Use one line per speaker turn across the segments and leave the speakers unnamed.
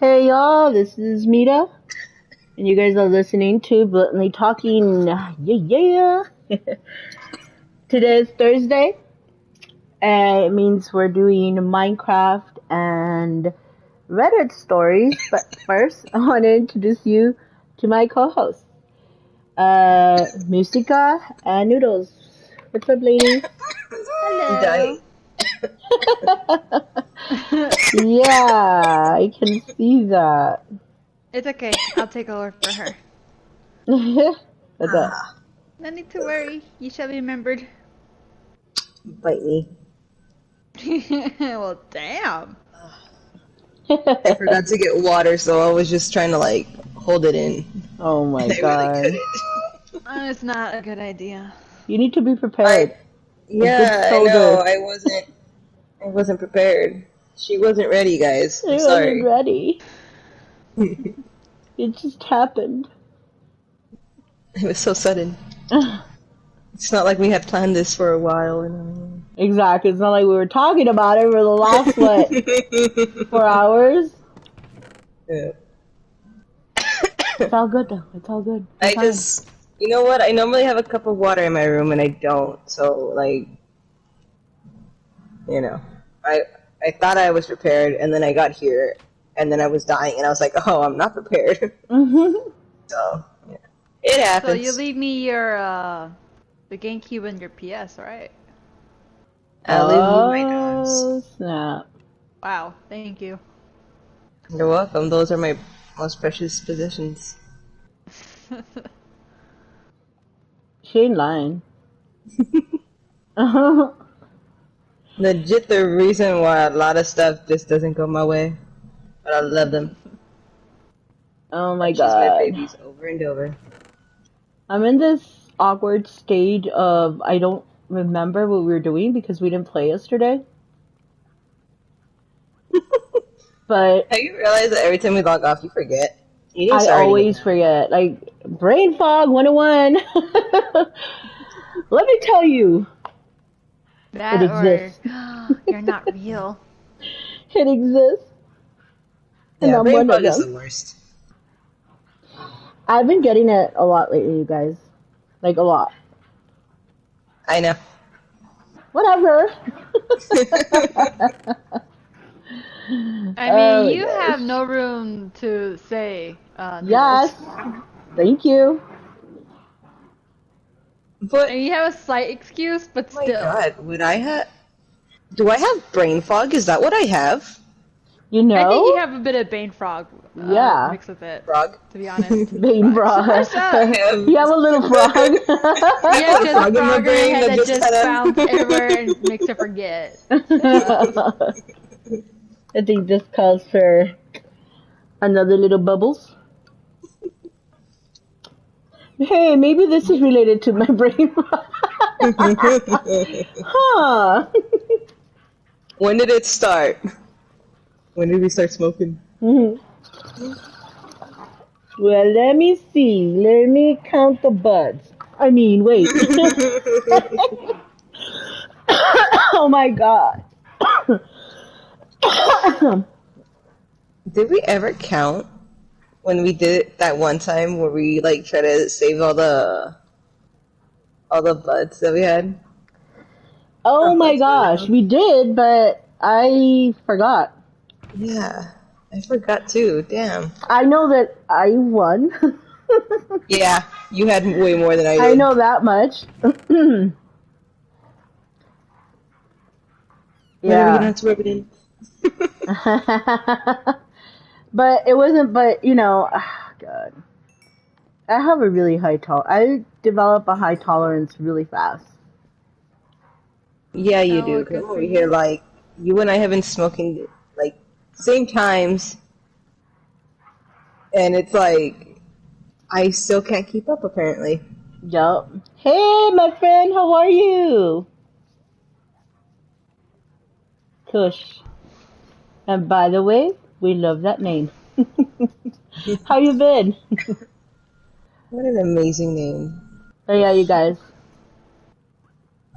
Hey y'all, this is Mita, and you guys are listening to Bluntly Talking. Yeah. Today is Thursday, and it means we're doing Minecraft and Reddit stories. But first, I want to introduce you to my co-hosts, Musica and Noodles. What's up, ladies?
Hello.
Yeah, I can see that.
It's okay. I'll take over for her.
What's up?
No need to worry. You shall be remembered.
Bite me.
Well, damn.
I forgot to get water, so I was just trying to hold it in.
Oh my
And I really
god.
couldn't.
It's not a good idea.
You need to be prepared.
Yeah, I
shoulder.
know. I wasn't prepared. She wasn't ready, guys. I'm
I wasn't
sorry.
ready. It just happened.
It was so sudden. It's not like we had planned this for a while.
Exactly. It's not like we were talking about it for the last, 4 hours?
Yeah.
It's all good, though. It's all good.
You know what? I normally have a cup of water in my room, and I don't. So, I thought I was prepared, and then I got here, and then I was dying, and I was like, oh, I'm not prepared. So, yeah. It happens.
So you leave me your the GameCube and your PS, right?
I'll leave you my guns.
Oh, snap.
Wow. Thank you.
You're welcome. Those are my most precious possessions.
She ain't lying.
Legit the reason why a lot of stuff just doesn't go my way. But I love them.
Oh my
Choose my
god.
babies over and over.
I'm in this awkward stage of I don't remember what we were doing because we didn't play yesterday. But
Have you realized that every time we log off, you forget?
I always forget. Like, brain fog 101. Let me tell you.
That
It exists.
you're not real.
It exists. And
Yeah,
I'm
brain
one of
fog is
them.
the worst.
I've been getting it a lot lately, you guys. Like, a lot.
I know.
Whatever.
I mean, you have no room to say.
Yes. Thank you.
But
And you have a slight excuse, but
oh my
still.
god, do I have brain fog? Is that what I have?
You know?
I think you have a bit of Bane Frog mixed with it.
Frog?
To be honest.
Bane frog. You have a little frog.
Yeah, just
frog
a
in my
frog in your
brain
head
that
that
just
just
kinda-
bounces everywhere and makes her forget.
I think this calls for another little bubbles. Hey, maybe this is related to my brain. Huh.
When did it start? When did we start smoking?
Well, let me see. Let me count the buds. I mean, wait. Oh my god.
Did we ever count when we did it that one time where we try to save all the buds that we had?
Oh my gosh, we did, but I forgot.
Yeah, I forgot too. Damn.
I know that I won.
Yeah, you had way more than I did.
I know that much.
Whatever, you don't
Yeah.
have to rub it in.
But it wasn't, but you know, God. I have a really I develop a high tolerance really fast.
Yeah, you
Oh,
do.
well,
'Cause
good
I'm
for
over
you.
here you and I have been smoking same times, and it's I still can't keep up apparently.
Yup. Hey, my friend, how are you? Kush. And by the way, we love that name. How you been?
What an amazing name.
Oh yeah, you guys.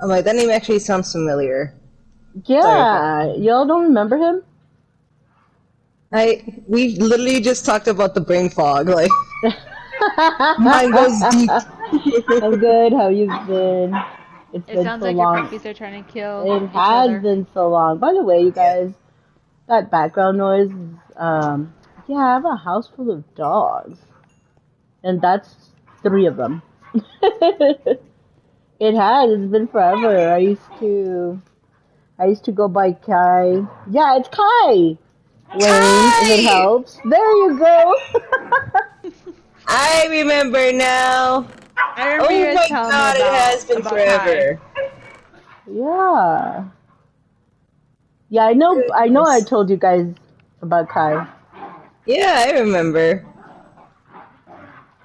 I'm like, that name actually sounds familiar.
Yeah, y'all don't remember him?
We literally just talked about the brain fog. Like, mine goes deep.
I'm good. How you been? It's
It
been
sounds
so
like your
long.
puppies are trying to kill
It
each
has
other.
been so long. By the way, you guys, that background noise is, yeah, I have a house full of dogs. And that's 3 of them. It has. It's been forever. I used to go by Kai. Yeah, it's Kai. Wayne, if it
Kai!
helps. There you go.
I remember now.
I remember you
Oh
guys
my
telling me
god, it has been
about Kai.
forever.
Yeah. Yeah, I know I
Goodness.
told you guys about Kai.
Yeah, I remember.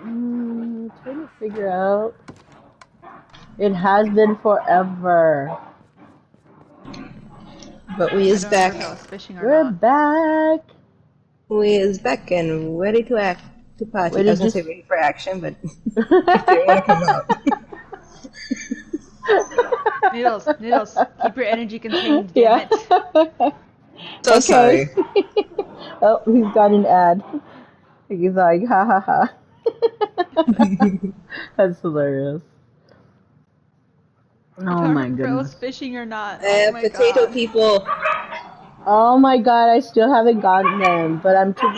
Trying to figure out. It has been forever.
But we
I
is
don't remember if I
back.
was fishing or
We're
not.
back.
We is back and ready to act. To party. I
Ready
was gonna
just
say ready for action, but it didn't want to come out.
Needles, keep your energy contained, damn
Yeah.
it.
So
Okay.
sorry.
Oh, he's got an ad. He's like, ha ha ha. That's hilarious.
I
Oh
don't
my
remember if I was
goodness.
fishing or not. Oh my
Potato
god.
people.
Oh my god, I still haven't gotten them, but I'm too.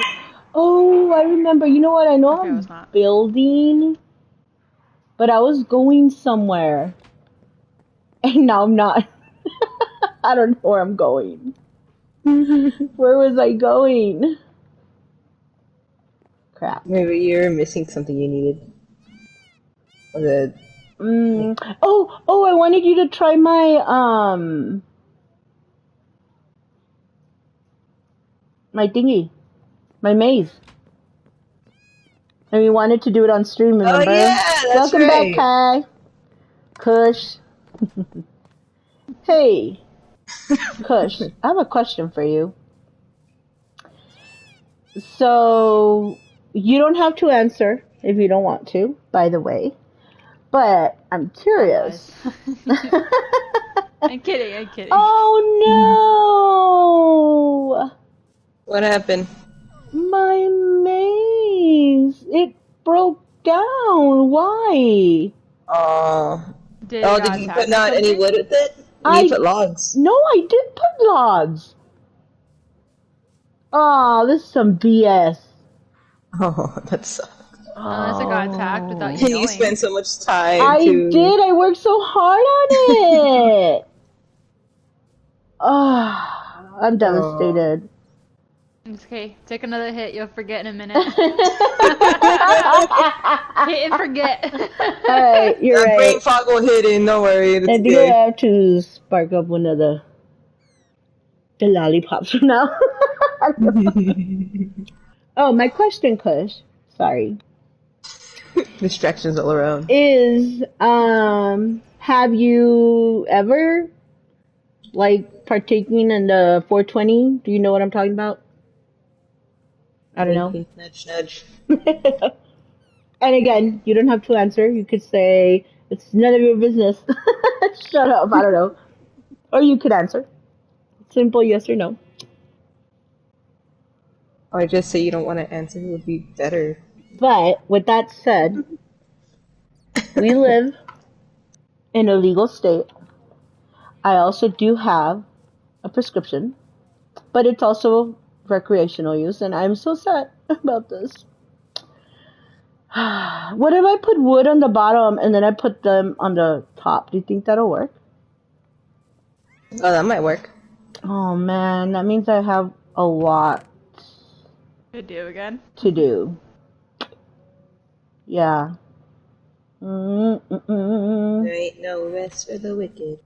Oh, I remember. You know what? I know
Okay, I was
I'm
not.
building, but I was going somewhere, and now I'm not. I don't know where I'm going. Where was I going? Crap.
Maybe you're missing something you needed. Or the
Oh, I wanted you to try my thingy, my maze. And we wanted to do it on stream,
Oh
remember?
yeah, that's
Welcome back,
right.
Kai. Kush. Hey, Kush, I have a question for you. So, you don't have to answer if you don't want to, by the way. But I'm
All
curious.
lies. I'm kidding.
Oh no!
What happened?
My maze! It broke down. Why?
Oh.
Did it
Oh,
got
did you put
attacked by
not any
something?
wood with it? You
I
put logs.
No, I did put logs. Oh, this is some BS.
Oh, that sucks.
Unless it got attacked without you
Oh.
And you
knowing.
spend so much time
I
to.
did. I worked so hard on it. Oh, I'm
Oh.
devastated.
It's okay. Take another hit. You'll forget in a minute. Hit and forget.
Alright, you're
That brain
right.
fog will hit in, don't worry, it's
I think I
okay.
have to spark up one of the lollipops from now. Oh, my question, Kush, sorry,
Distractions all around.
is have you ever like partaking in the 420? Do you know what I'm talking about? I don't
Wink,
know.
wink, nudge, nudge.
And again, you don't have to answer. You could say it's none of your business. Shut up. I don't know. Or you could answer. Simple yes or no.
Or just say you don't want to answer would be better.
But with that said, we live in a legal state. I also do have a prescription, but it's also recreational use, and I'm so sad about this. What if I put wood on the bottom and then I put them on the top? Do you think that'll work?
Oh, that might work.
Oh man, that means I have a lot
Good do again.
to do. Yeah. Mm-mm-mm.
There ain't no rest for the wicked.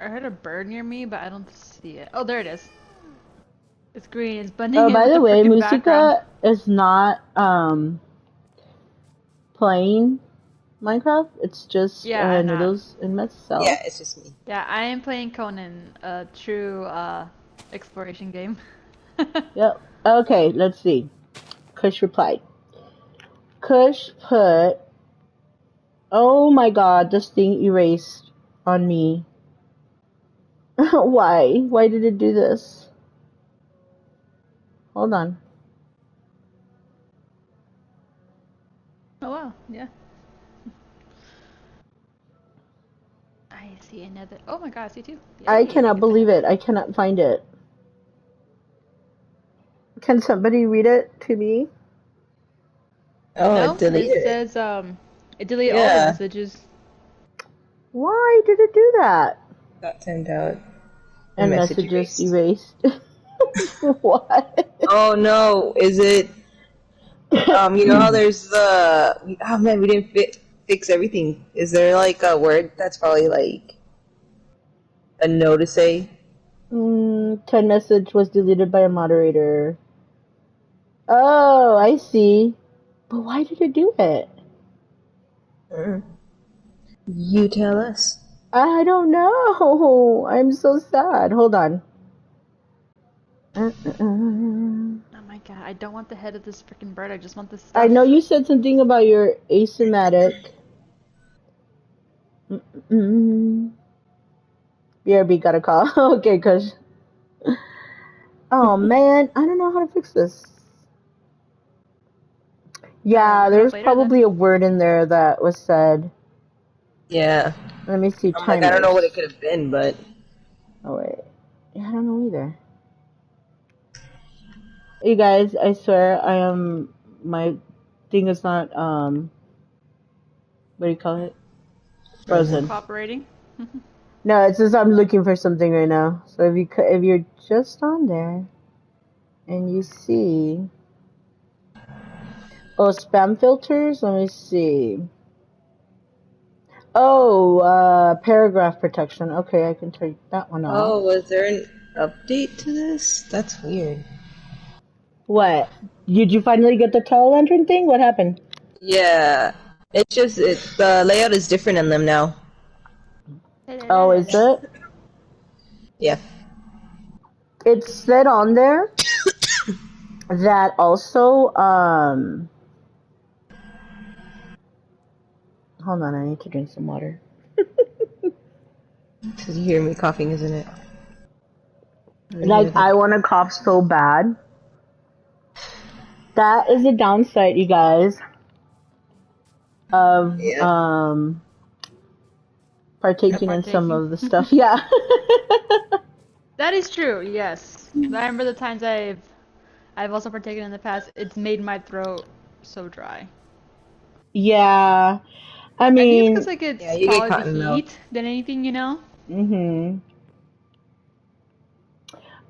I heard a bird near me, but I don't see it. Oh, there it is. It's green. It's blending
Oh,
in
by
with
the
the
way,
freaking background.
Musica is not playing Minecraft. It's just
Yeah, I'm not.
Noodles and myself.
Yeah, it's just me.
Yeah, I am playing Conan, a true exploration game.
Yep. Okay, let's see. Kush replied. Kush put, oh my god, this thing erased on me. Why? Why did it do this? Hold on.
Oh wow, yeah. I see another. Oh my god, I see two.
I
Yay,
cannot
get the
believe
heck.
it. I cannot find it. Can somebody read it to me?
Oh, it
No, it
deleted it.
says it deleted all the
Yeah,
messages.
Why did it do that?
got timed out. The
And
message
messages
erased.
erased. What?
Oh no, is it? You know how there's the. Oh man, we didn't fix everything. Is there like a word that's probably like a no to say?
10 message was deleted by a moderator. Oh, I see. But why did it do it?
Mm. You tell us.
I don't know. I'm so sad. Hold on.
Oh my god, I don't want the head of this freaking bird. I just want the
I know
stuff.
you said something about your asymmetric. BRB got a call. Okay, cuz. Oh man, I don't know how to fix this. Yeah,
Look it up
there's
later then.
probably a word in there that was said.
Yeah.
Let me see,
I'm like, I don't know what it
timers.
could have been, but
Oh wait. Yeah, I don't know either. You guys, I swear my thing is not what do you call it?
frozen.
Frozen.
Cooperating.
No, it's just I'm looking for something right now. So if you're just on there and you see spam filters, let me see. Oh, paragraph protection. Okay, I can turn that one off.
Oh, was there an update to this? That's weird.
What? Did you finally get the tall lantern thing? What happened?
Yeah. The layout is different in them now.
Oh, is it?
Yeah.
It said on there that also, hold on, I need to drink some water.
Because you hear me coughing, isn't it? You
Like,
hear the.
I want to cough so bad. That is the downside, you guys, of,
Yeah.
partaking in some
Partaking.
of the stuff. Yeah.
That is true, yes. I remember the times I've also partaken in the past. It's made my throat so dry.
Yeah. I
I think it's because
mean,
like
Yeah,
it's
you get
probably the
cotton mouth.
heat than anything, you know?
mhm.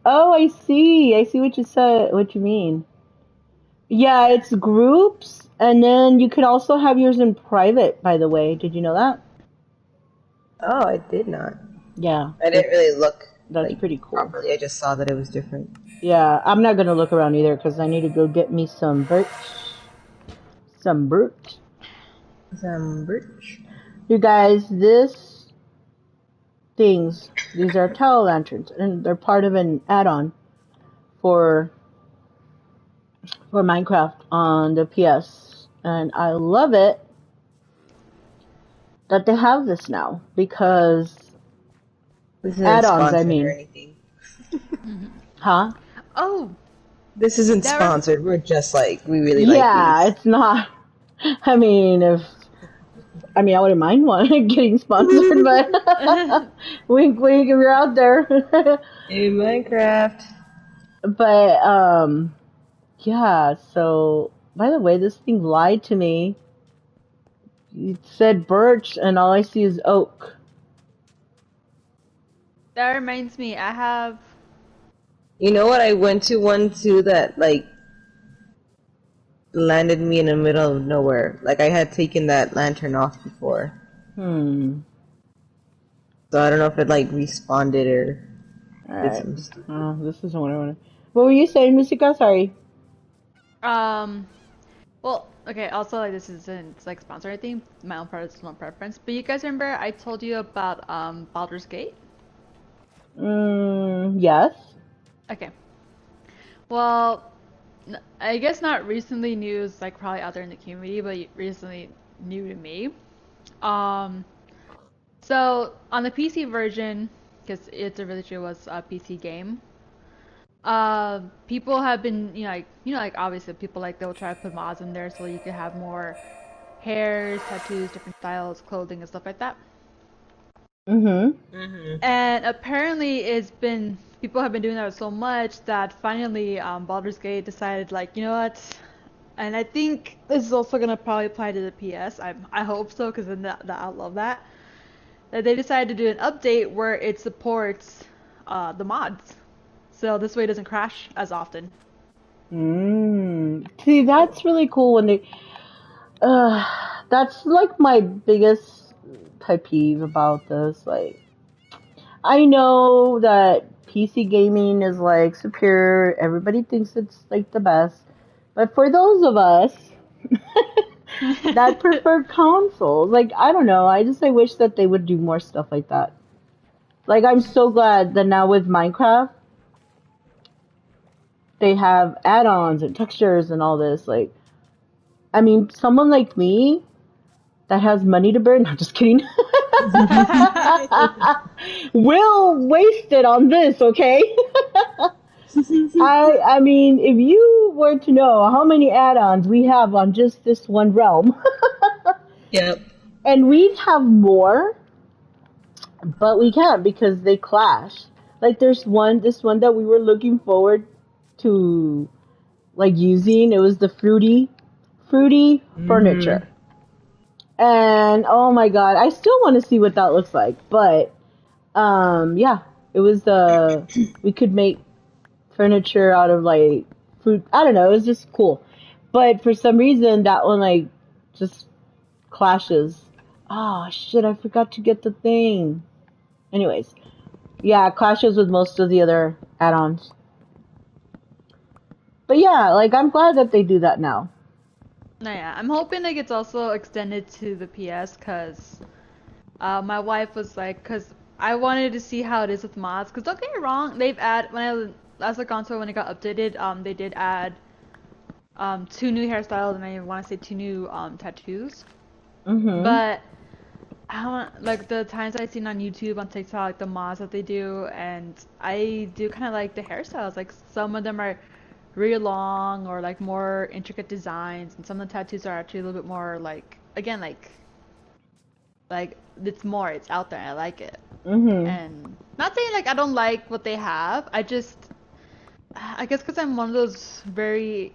Oh, I see. I see what you said, what you mean. Yeah, it's groups, and then you can also have yours in private, by the way. Did you know that?
Oh, I did not.
Yeah,
I didn't really look
that's
like
pretty cool.
properly. I just saw that it was different.
Yeah, I'm not gonna look around either because I need to go get me some birch. Some birch.
Some birch.
You guys, these are towel lanterns, and they're part of an add-on for Minecraft on the PS, and I love it that they have this now because
This isn't
add-ons. I
sponsored or
mean,
anything.
huh?
Oh,
This isn't
that rem-
sponsored. We're just like we really like
Yeah,
these.
it's not. I mean, I wouldn't mind one getting sponsored, but wink, wink, if you're out there.
In Minecraft.
But yeah. So, by the way, this thing lied to me. It said birch, and all I see is oak.
that reminds me, I have
You know what? I went to one too that like landed me in the middle of nowhere. Like I had taken that lantern off before,
Hmm.
so I don't know if it like responded or
All
did
right.
some stupid.
Oh, this isn't what I wanted. What were you saying, Musica? Sorry.
um well, okay, also like this isn't like sponsored or anything, my own personal preference. But you guys remember I told you about Baldur's Gate?
Yes.
Okay. Well, I guess not recently news, like probably out there in the community, but recently new to me. Um, so on the PC version, because it's originally was a PC game, People have been, like obviously people like they'll try to put mods in there so you can have more hairs, tattoos, different styles, clothing, and stuff like that.
Mhm.
Mm-hmm.
And apparently, it's been people have been doing that so much that finally, Baldur's Gate decided, like, you know what? And I think this is also gonna probably apply to the PS. I hope so, because then I love that. That they decided to do an update where it supports the mods, so this way it doesn't crash as often.
See, that's really cool when they. Uh, that's like my biggest pet peeve about this. Like, I know that PC gaming is like superior. Everybody thinks it's like the best. But for those of us that prefer consoles, like I don't know, I wish that they would do more stuff like that. Like I'm so glad that now with Minecraft they have add-ons and textures and all this. Like, I mean, someone like me that has money to burn, I'm just kidding. Will waste it on this, okay? I mean, if you were to know how many add-ons we have on just this one realm,
Yep.
and we have more, but we can't because they clash. Like this one that we were looking forward to, like using. It was the fruity
Mm-hmm.
furniture, and oh my god, I still want to see what that looks like. But yeah, it was we could make furniture out of like fruit. I don't know. It was just cool. But for some reason, that one like just clashes. Oh shit! I forgot to get the thing. Anyways, yeah, it clashes with most of the other add-ons. But yeah, like I'm glad that they do that now.
No, yeah, I'm hoping it gets also extended to the PS, because my wife was like, because I wanted to see how it is with mods. Because don't get me wrong, they've added as a console when it got updated, they did add two new hairstyles, and I want to say two new tattoos.
Mhm.
But I don't like the times I've seen on YouTube, on TikTok, like the mods that they do, and I do kind of like the hairstyles. Like some of them are really long or like more intricate designs, and some of the tattoos are actually a little bit more like, again, like it's out there. I like it.
Mhm.
And not saying like I don't like what they have. I guess because I'm one of those very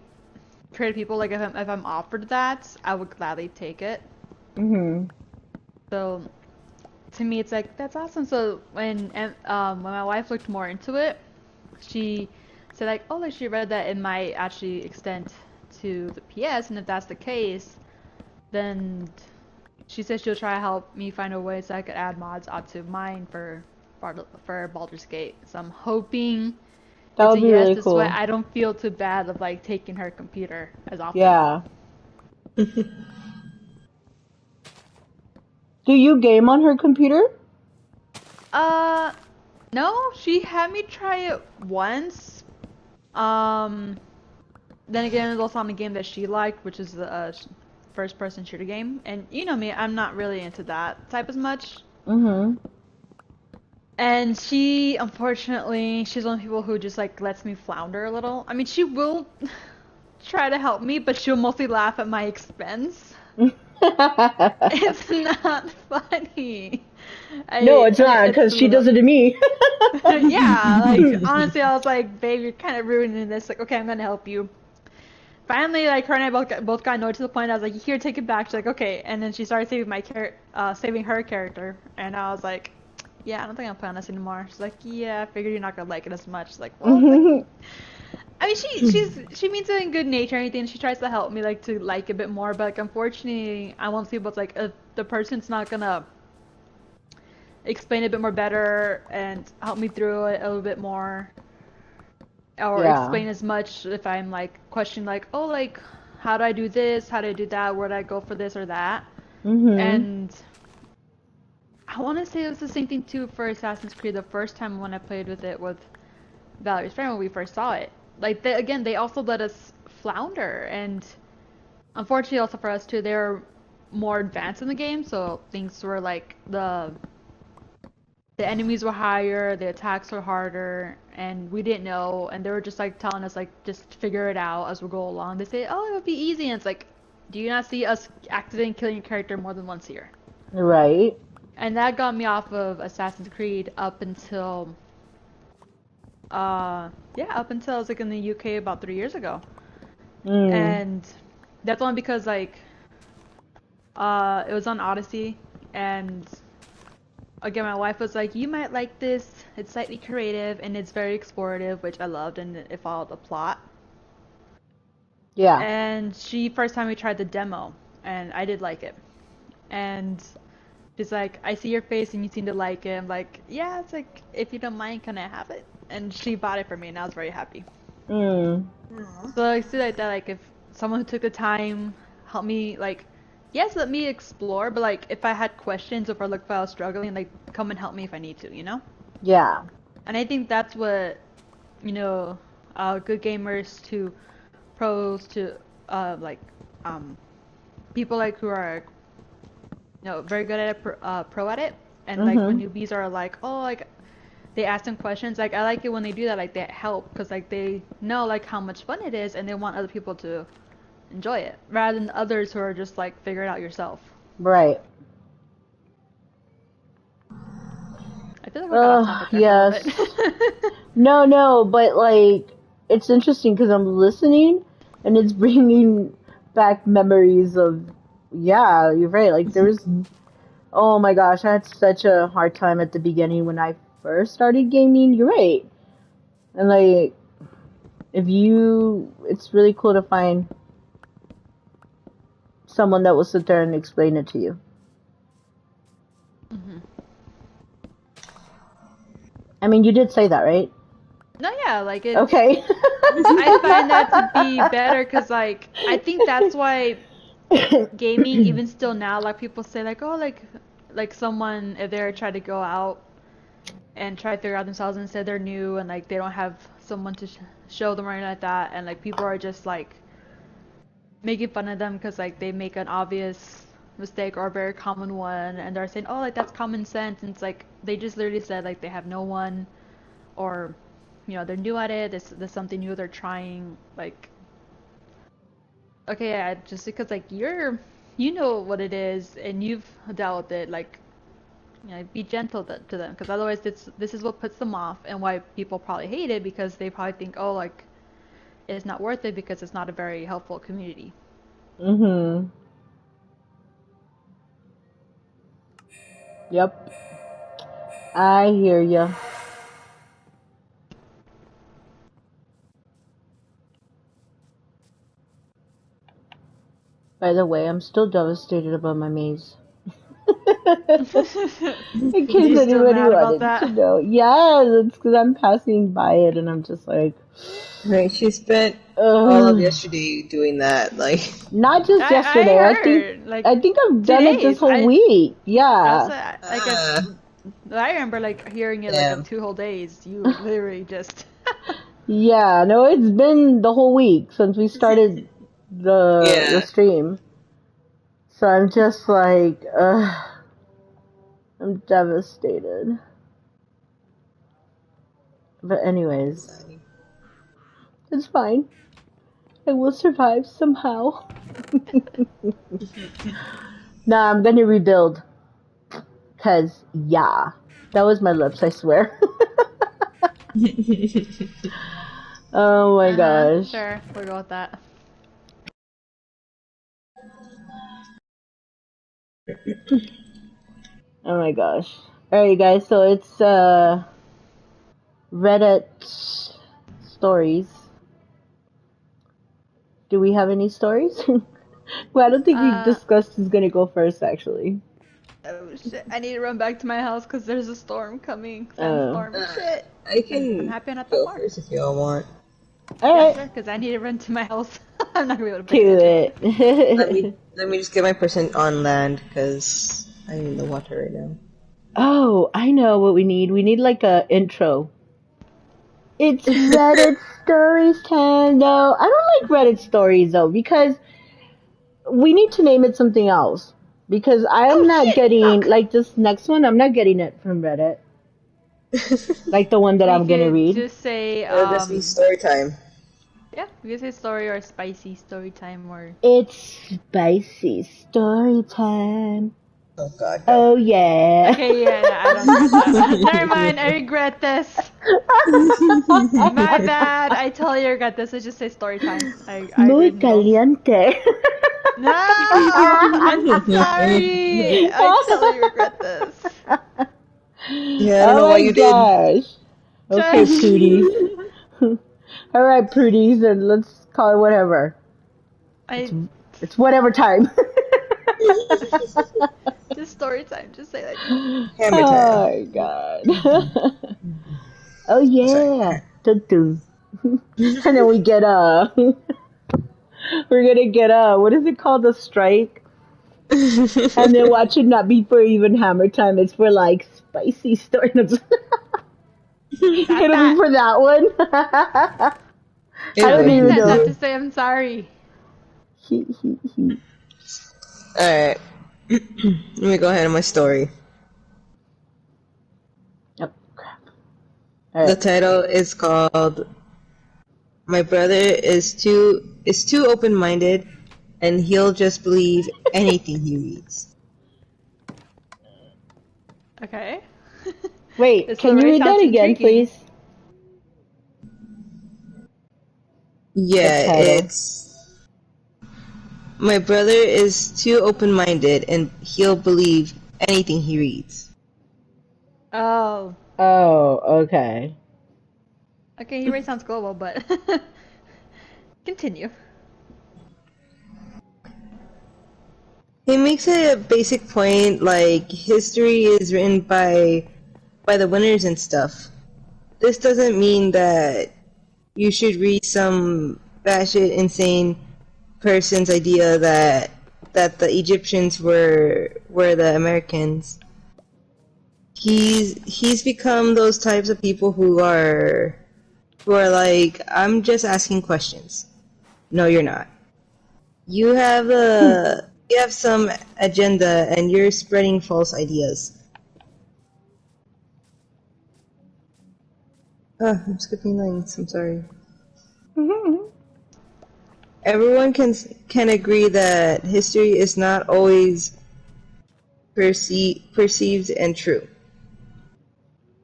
creative people. Like if I'm offered that, I would gladly take it.
Mhm.
So to me, it's like that's awesome. So when my wife looked more into it, she said like, oh, like she read that it might actually extend to the PS, and if that's the case, then she said she'll try to help me find a way so I could add mods onto mine for Baldur's Gate. So I'm hoping
That
it's a
would be
yes.
really
This way
cool.
I don't feel too bad of like taking her computer as often.
Yeah. Do you game on her computer?
Uh, no, she had me try it once. Um, then again, it was also on a game that she liked, which is the first-person shooter game. And you know me, I'm not really into that type as much.
Mhm.
And she, unfortunately, she's one of the people who just like lets me flounder a little. I mean, she will try to help me, but she'll mostly laugh at my expense. It's not funny.
No, it's not
It's
because
a
she
little.
does it to me.
Yeah, like honestly, I was like, babe, you're kind of ruining this. Like, okay, I'm gonna help you. Finally, like her and I both got annoyed to the point I was like, here, take it back. She's like, okay, and then she started saving her character, and I was like, yeah, I don't think I'm playing this anymore. She's like, yeah, I figured you're not gonna like it as much. She's like, well, it's like, I mean, she means it in good nature and anything. She tries to help me like to like a bit more, but like unfortunately, I want people. It's like if the person's not gonna explain it a bit more better and help me through it a little bit more, or
Yeah.
explain as much if I'm like questioning like, oh, like how do I do this? How do I do that? Where do I go for this or that?
Mhm.
And I want to say it was the same thing too for Assassin's Creed. The first time when I played with it with Valerie's friend when we first saw it, like again they also let us flounder, and unfortunately also for us too, they're more advanced in the game, so things were like the enemies were higher, the attacks were harder, and we didn't know. And they were just like telling us like just figure it out as we go along. They say, "Oh, it'll be easy," and it's like, do you not see us accidentally killing your character more than once here?
Right.
And that got me off of Assassin's Creed up until, up until I was like in the UK about 3 years ago. And that's only because like, it was on Odyssey, and again, my wife was like, "You might like this. It's slightly creative and it's very explorative," which I loved, and it followed the plot.
Yeah.
And first time we tried the demo, and I did like it. And she's like, "I see your face and you seem to like it." I'm like, "Yeah, it's like, if you don't mind, can I have it?" And she bought it for me, and I was very happy. So I see like that, like if someone who took the time helped me, like, yes, let me explore, but like if I had questions or if I was struggling, like come and help me if I need to, you know?
Yeah.
And I think that's what, good gamers to pros to people like who are very good at it, pro at it, and like when newbies are like, oh, like they ask them questions, like I like it when they do that, like they help, because like they know like how much fun it is and they want other people to enjoy it rather than others who are just like figure it out yourself.
Right.
I feel like we got off topic there
Yes.
for a little bit.
No, but like it's interesting because I'm listening and it's bringing back memories of, yeah, you're right. Like there's, oh my gosh, I had such a hard time at the beginning when I first started gaming. You're right. And like, it's really cool to find someone that will sit there and explain it to you. I mean, you did say that, right?
No, yeah, like it.
Okay.
I find that to be better because, like, I think that's why gaming, even still now, like people say, like, oh, like someone if they're trying to go out and try to figure out themselves and say they're new and like they don't have someone to show them or anything like that, and like people are just like making fun of them because like they make an obvious mistake or a very common one, and they're saying, oh, like that's common sense, and it's like they just literally said like they have no one, or they're new at it. There's something new they're trying. Like, okay, yeah, just because like you know what it is and you've dealt with it, like be gentle to them, because otherwise this is what puts them off and why people probably hate it, because they probably think, oh, like it's not worth it because it's not a very helpful community.
Yep. I hear ya. By the way, I'm still devastated about my maze. In case anybody wanted to know. Yes, it's because I'm passing by it and I'm just like...
Right, she spent all of yesterday doing that, like...
Not just yesterday,
I heard, like,
I think I've done it this whole week. Yeah.
I remember like hearing it like 2 whole days. You literally just...
Yeah, no, it's been the whole week since we started the stream. So I'm just like, I'm devastated. But anyways, it's fine. I will survive somehow. Nah, I'm gonna rebuild. Cause, yeah. That was my lips, I swear. Oh my gosh.
Sure, we'll go with that.
Oh my gosh. Alright guys, so it's Reddit stories. Do we have any stories? Well, I don't think we discussed who's gonna go first actually.
Oh shit, I need to run back to my house because there's a storm coming. Sandstorm. Shit.
I can
I'm happy not
go
the
first if y'all want.
Alright.
Yeah, because I need to run to my house. I'm not gonna be able to
Do it.
Let me just get my person on land because I'm in the water right now.
Oh, I know what we need. We need like a intro. It's Reddit stories time. No, I don't like Reddit stories though, because we need to name it something else. Because I am not getting, like this next one, I'm not getting it from Reddit. Like the one that
We
I'm gonna
could
read?
just say,
It'll just be story time.
yeah, we could say story or spicy story time or.
It's spicy story time.
Oh God, no.
Oh yeah.
Okay, yeah, no, I don't trust that. Never mind, I regret this. My bad. I totally regret this. I just say story time. I
Muy
read both.
caliente.
No, I'm sorry. I totally regret this.
Yeah, I don't
Oh
know why
my
you did.
gosh. Okay,
Just,
prudies. All right, prudies, and let's call it whatever. It's
I
it's whatever time.
just story time. Just say that.
Hammer
Oh
time.
my god. Oh
Oh, sorry.
yeah. Dun dun. And then we get we're gonna get what is it called, a strike? And then watch it not be for even hammer time. It's for like spicy story. It'll
Not
be
that.
for that one.
It
I don't
would
Something
even
be
says I have
know.
to say I'm sorry.
He.
Alright. Let me go ahead on my story.
Oh crap. All
The
right.
title is called My Brother is too open-minded and he'll just believe anything he reads.
Okay.
Wait,
This
can you
story
read that
sounds
again,
intriguing.
please? The
Yeah,
title.
it's My brother is too open-minded and he'll believe anything he reads.
Oh.
Oh, okay.
Okay, he already sounds global, but continue.
He makes a basic point like history is written by the winners and stuff. This doesn't mean that you should read some batshit insane person's idea that the Egyptians were the Americans. He's become those types of people who are like, I'm just asking questions. No, you're not. You have some agenda and you're spreading false ideas. Oh, I'm skipping lines. I'm sorry. Everyone can agree that history is not always perceived and true.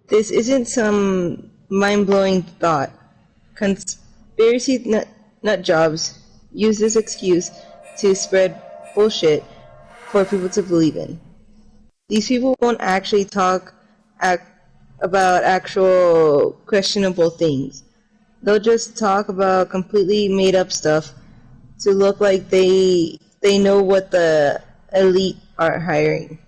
This isn't some mind-blowing thought. Conspiracy nut jobs use this excuse to spread bullshit for people to believe in. These people won't actually talk ac- about actual questionable things. They'll just talk about completely made up stuff to look like they know what the elite are hiding.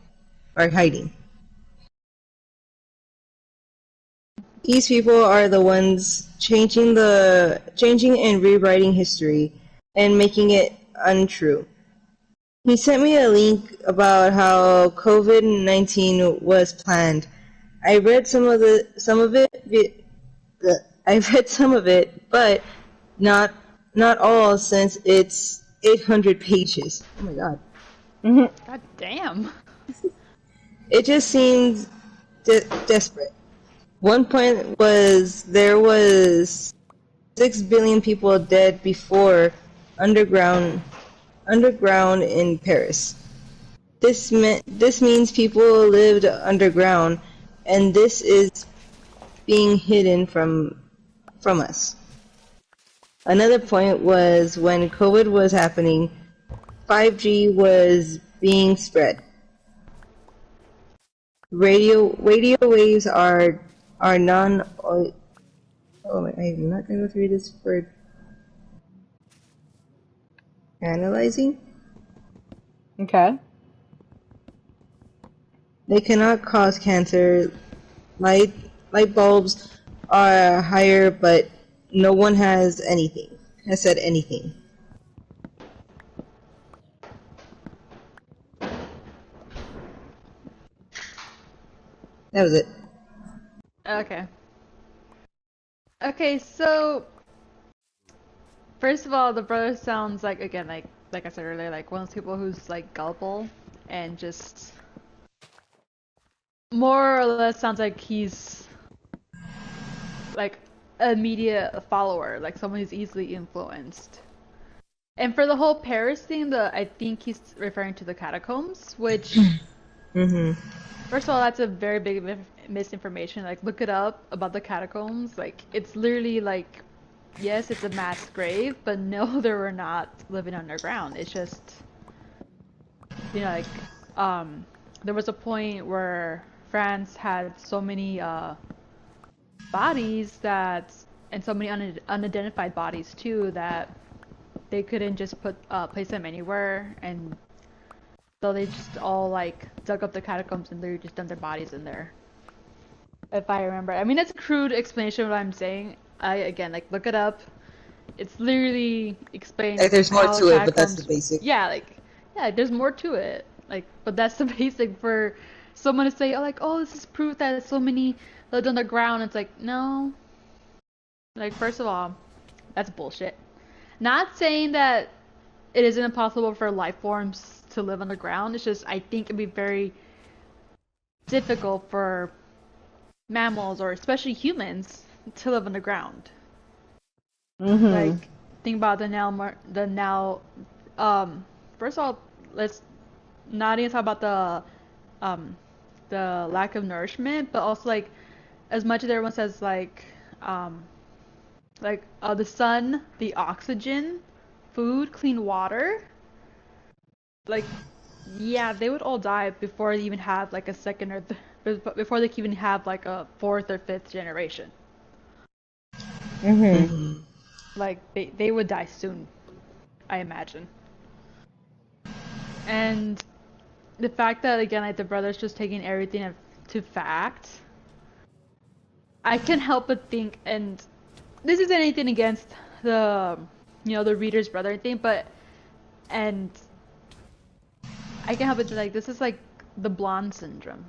These people are the ones changing and rewriting history and making it untrue. He sent me a link about how COVID-19 was planned. I read some of it. I read some of it, but not not all since it's 800 pages. Oh my god!
God damn.
It just seems desperate. One point was there was 6 billion people dead before underground underground in Paris. This means people lived underground, and this is being hidden from us. Another point was when COVID was happening, 5G was being spread. Radio waves are non. Oh, I'm not going to go through this word. Analyzing.
Okay.
They cannot cause cancer. Light light bulbs are higher, but no one has said anything. That was it.
Okay. Okay, so first of all, the brother sounds like again like I said earlier, like one of those people who's like gullible and just more or less sounds like he's like a media follower, like someone who's easily influenced. And for the whole Paris thing, I think he's referring to the catacombs, which, first of all, that's a very big misinformation. Like, look it up about the catacombs. Like, it's literally like, yes, it's a mass grave, but no, they were not living underground. It's just, like, there was a point where France had so many bodies and so many unidentified bodies too, that they couldn't just place them anywhere, and so they just all like dug up the catacombs and they just dumped their bodies in there. If I remember, I mean, that's a crude explanation of what I'm saying. Again, like, look it up. It's literally explained.
Like, there's more to it, but that's the basic.
Yeah, there's more to it. Like, but that's the basic for someone to say, oh, this is proof that so many lived underground. It's like, no. Like, first of all, that's bullshit. Not saying that it isn't impossible for life forms to live underground. It's just, I think it'd be very difficult for mammals, or especially humans, to live underground. Like, think about first of all, let's not even talk about the lack of nourishment, but also, like, as much as everyone says, like the sun, the oxygen, food, clean water, like, yeah, they would all die before they even have like a second or before they can even have like a fourth or fifth generation. Like, they would die soon, I imagine. And the fact that, again, like, the brother's just taking everything to fact, I can't help but think, and this isn't anything against the reader's brother thing, and I can't help but think, like, this is like the blonde syndrome.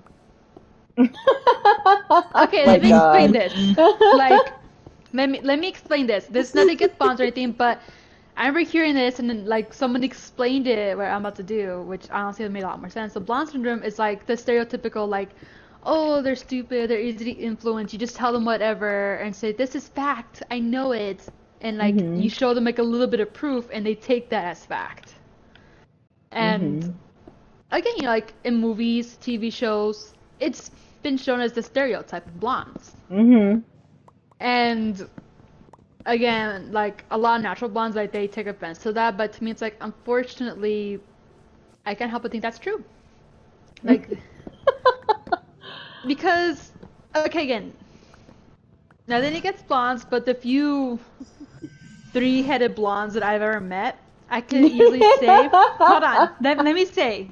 Okay, let me explain this. Like, let me explain this. This is not against blondes or anything, but I remember hearing this, and then, like, someone explained it, what I'm about to do, which honestly made a lot more sense. So blonde syndrome is like the stereotypical, like, oh, they're stupid, they're easily influenced, you just tell them whatever and say, this is fact, I know it, and, like, you show them, like, a little bit of proof, and they take that as fact. And again, like, in movies, TV shows, it's been shown as the stereotype of blondes. And again, like, a lot of natural blondes, like, they take offense to that, but to me it's like, unfortunately, I can't help but think that's true. Like, because, okay, again, now then it gets blondes, but the few three-headed blondes that I've ever met, I could easily say, hold on, let me say,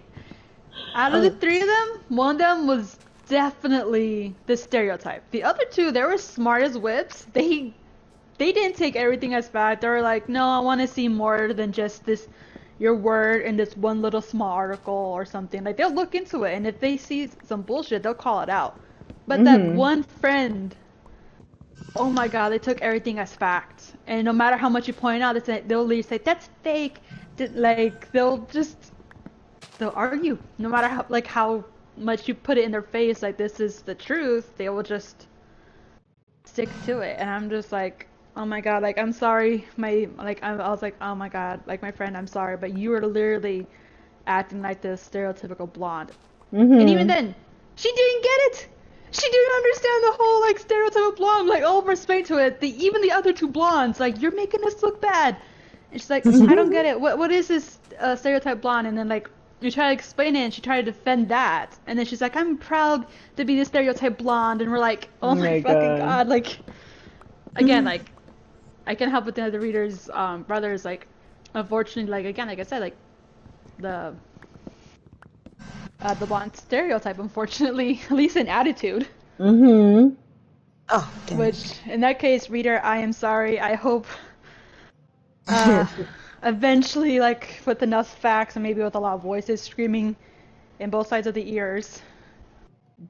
out of the three of them, one of them was definitely the stereotype. The other two, they were smart as whips. They didn't take everything as fact. They were like, no, I want to see more than just your word in this one little small article or something. Like, they'll look into it, and if they see some bullshit, they'll call it out. But that one friend, oh my god, they took everything as fact. And no matter how much you point out, they'll literally say, that's fake. Like, they'll argue. No matter how much you put it in their face, like, this is the truth, they will just stick to it. And I'm just like, oh my god, like, I'm sorry, I was like, oh my god, like, my friend, I'm sorry, but you were literally acting like this stereotypical blonde. And even then, she didn't get it! She didn't understand the whole, like, stereotypical blonde, like, all respect to it. Even the other two blondes, like, you're making us look bad. And she's like, I don't get it, what is this stereotype blonde? And then, like, you try to explain it, and she tried to defend that. And then she's like, I'm proud to be the stereotype blonde. And we're like, oh my fucking god, like, again, like, I can't help but think the reader's brothers, like, unfortunately, like, again, like I said, like, the blonde stereotype, unfortunately, at least in attitude.
Oh, damn.
Which, in that case, reader, I am sorry. I hope eventually, like, with enough facts and maybe with a lot of voices screaming in both sides of the ears,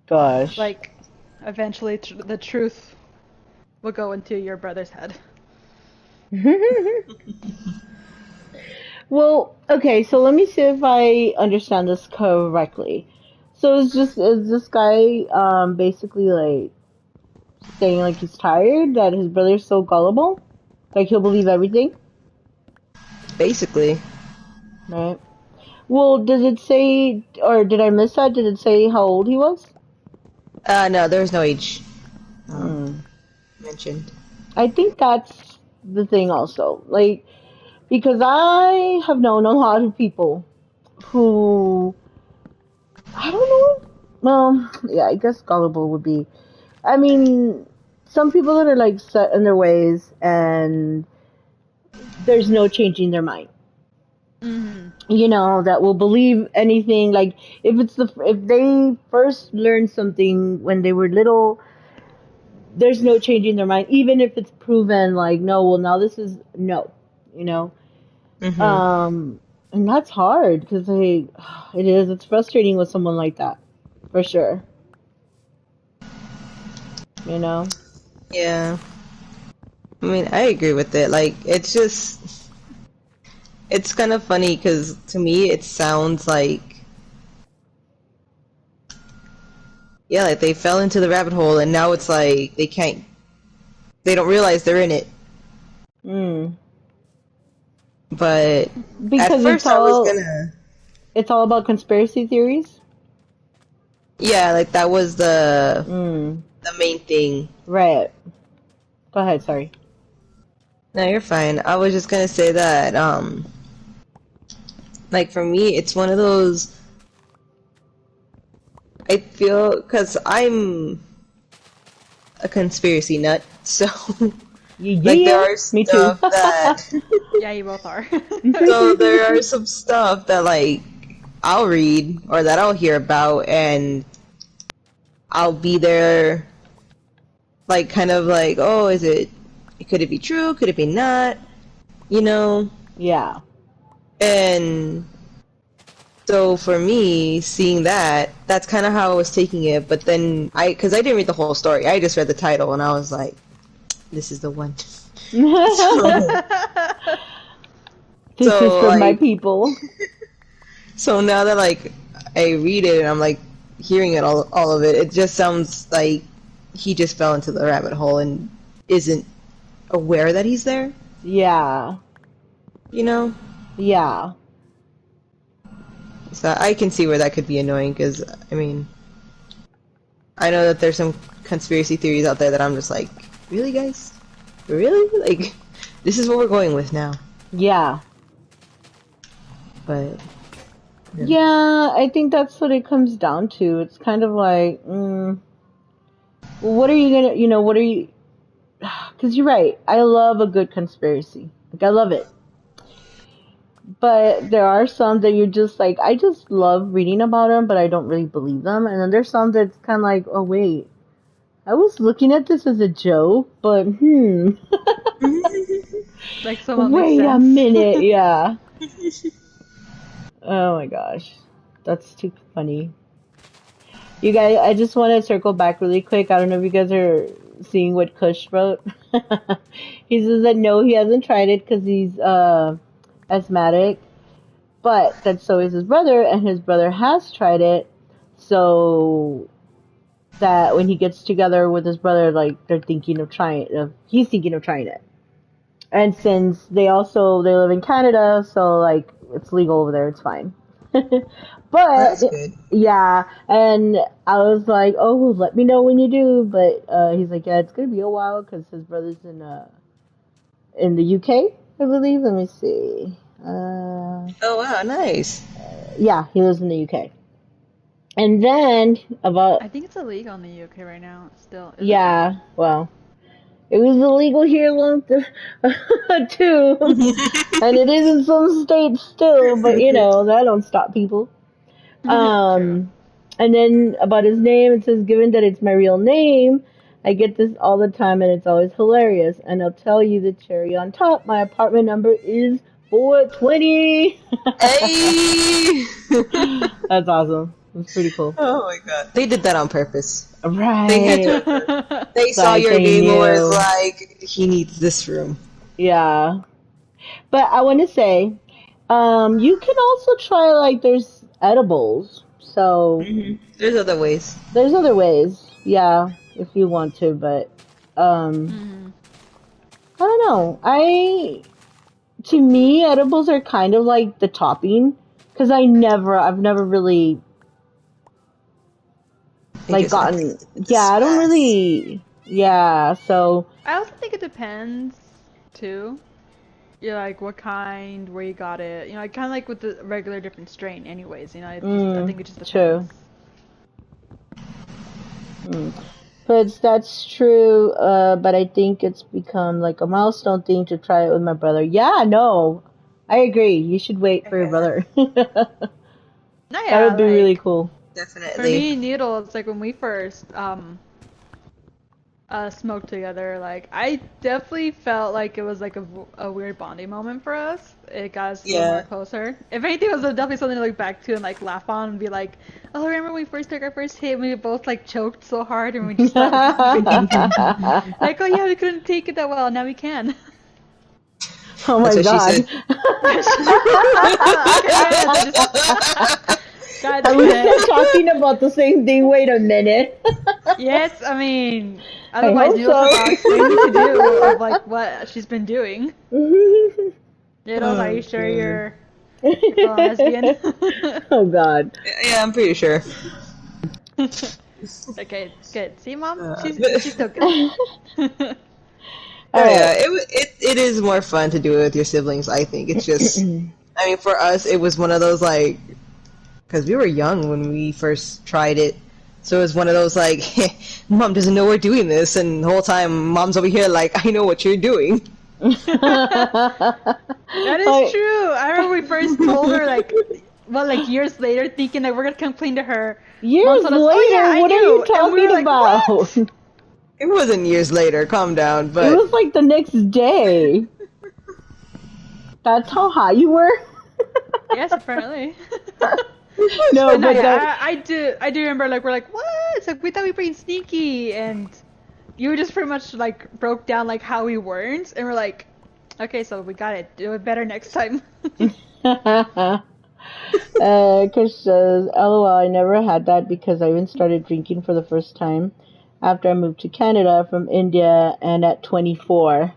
Gosh.
like, eventually the truth will go into your brother's head.
Well, okay, so let me see if I understand this correctly. So is this guy basically, like, saying like he's tired, that his brother's so gullible, like he'll believe everything,
Basically.
right? Well, does it say, or did I miss that? Did it say how old he was?
No, there was no age
Hmm.
mentioned.
I think that's the thing also, like because I have known a lot of people who I don't know. Well, yeah, I guess gullible would be. I mean, some people that are like set in their ways and there's no changing their mind.
Mhm.
You know, that will believe anything. Like if they first learned something when they were little, there's no changing their mind, even if it's proven. Like no, well now this is no. You know,
Mm-hmm.
um, and that's hard because it is. It's frustrating with someone like that, for sure. You know.
Yeah. I mean, I agree with it. Like, it's kind of funny because to me it sounds like, yeah, like they fell into the rabbit hole and now it's like they don't realize they're in it.
Mm.
But at
Because
first I was gonna,
it's all about conspiracy theories.
yeah, like that was
Mm.
the main thing.
Right. Go ahead. Sorry.
No, you're fine. I was just gonna say that, like for me, it's one of those. I feel because I'm a conspiracy nut, so
Yeah.
like there
Yeah.
are
Me too.
stuff that,
Yeah, you both are.
so there are some stuff that like I'll read or that I'll hear about, and I'll be there, like kind of like, oh, could it be true? Could it be not? You know,
Yeah.
and so for me, seeing that, that's kind of how I was taking it. But then because I didn't read the whole story, I just read the title, and I was like, "This is the one." So,
This is
so
for my
like,
people.
so now that like I read it and I'm like hearing it all of it, it just sounds like he just fell into the rabbit hole and isn't aware that he's there.
Yeah.
You know,
Yeah.
so I can see where that could be annoying because I mean, I know that there's some conspiracy theories out there that I'm just like, really, guys? Really? Like, this is what we're going with now.
Yeah.
But, yeah.
Yeah. I think that's what it comes down to. It's kind of like, well, what are you gonna? You know, what are you? Because you're right. I love a good conspiracy. Like I love it. But there are some that you're just like, I just love reading about them, but I don't really believe them. And then there's some that's kind of like, oh wait, I was looking at this as a joke, but
Like somewhat makes
wait a
sense.
minute, yeah. Oh my gosh, that's too funny. You guys, I just want to circle back really quick. I don't know if you guys are seeing what Kush wrote. He says that no, he hasn't tried it because he's asthmatic, but that so is his brother, and his brother has tried it. So that when he gets together with his brother, like they're thinking of trying, he's thinking of trying it. And since they live in Canada, so like it's legal over there, it's fine. But
That's good.
yeah, and I was like, oh, well, let me know when you do. But he's like, yeah, it's gonna be a while because his brother's in the UK, I believe. Let me see.
Oh, wow, nice.
Yeah, he lives in the UK. And then
I
about
think it's illegal in the UK right now. Still, is it?
yeah, well, it was illegal here long too, and it is in some states still. But you know that don't stop people.
True.
Um, and then about his name, it says, given that it's my real name, I get this all the time, and it's always hilarious. And I'll tell you the cherry on top. My apartment number is 420.
Hey!
That's awesome. That's pretty cool.
Oh my god. They did that on purpose. They had
Right.
to. They saw
Like
your
they
name and was
knew.
like, he needs this room.
Yeah. But I want to say, you can also try like there's edibles. So
There's other ways.
there's other ways. Yeah. if you want to, but
Mm-hmm.
I don't know. To me, edibles are kind of like the topping, because I've never really
It
like
just like
gotten,
the
yeah, I don't
spice.
really, yeah, so,
I also think it depends too. You're like what kind, where you got it. You know, like kind of like with the regular different strain. Anyways, you know, I think it just depends.
true. Mm. But that's true, but I think it's become like a milestone thing to try it with my brother. Yeah, no, I agree. You should wait for your
Yeah,
brother.
No,
That
yeah,
would be really
like
cool.
for
definitely.
me, needles. Like when we first smoked together, like I definitely felt like it was like a weird bonding moment for us. It got us a little more
Yeah.
closer. If anything, it was definitely something to look back to and like laugh on and be like, oh, remember when we first took our first hit and we both like choked so hard and we just stopped breathing? Like, oh yeah, we couldn't take it that well, now we can.
Oh
That's
my
what she said.
god.
Okay, I just God
Are
damn
we still
it.
talking about the same thing? Wait a minute.
Yes, I mean,
I
otherwise
hope
Needles has not
so.
explained what to do of like what she's been doing. Needles, are
Oh
you sure
god.
you're still a lesbian?
Oh god.
Yeah, I'm pretty sure.
Okay, good. See, Mom,
But
she's still good.
All
oh yeah,
right.
it is more fun to do it with your siblings. I think it's just. I mean, for us, it was one of those like because we were young when we first tried it. So it was one of those like, Mom doesn't know we're doing this, and the whole time Mom's over here like, I know what you're doing.
That is
Like,
true. I remember we first told her like, well, like years later, thinking that we're gonna complain to her. Mom
years
told us, "Oh yeah,
later,
I
what are you
knew," and we were
talking
like,
about?
"What?"
It wasn't years later, calm down,
It
but
was like the next day. That's how high you were?
Yes, apparently.
No,
But no,
but that,
yeah, I do remember like we're like, what? It's like we thought we were being sneaky, and you just pretty much like broke down like how we weren't, and we're like, okay, so we got it. Do it better next time.
Chris says, LOL, I never had that because I even started drinking for the first time after I moved to Canada from India and at 24.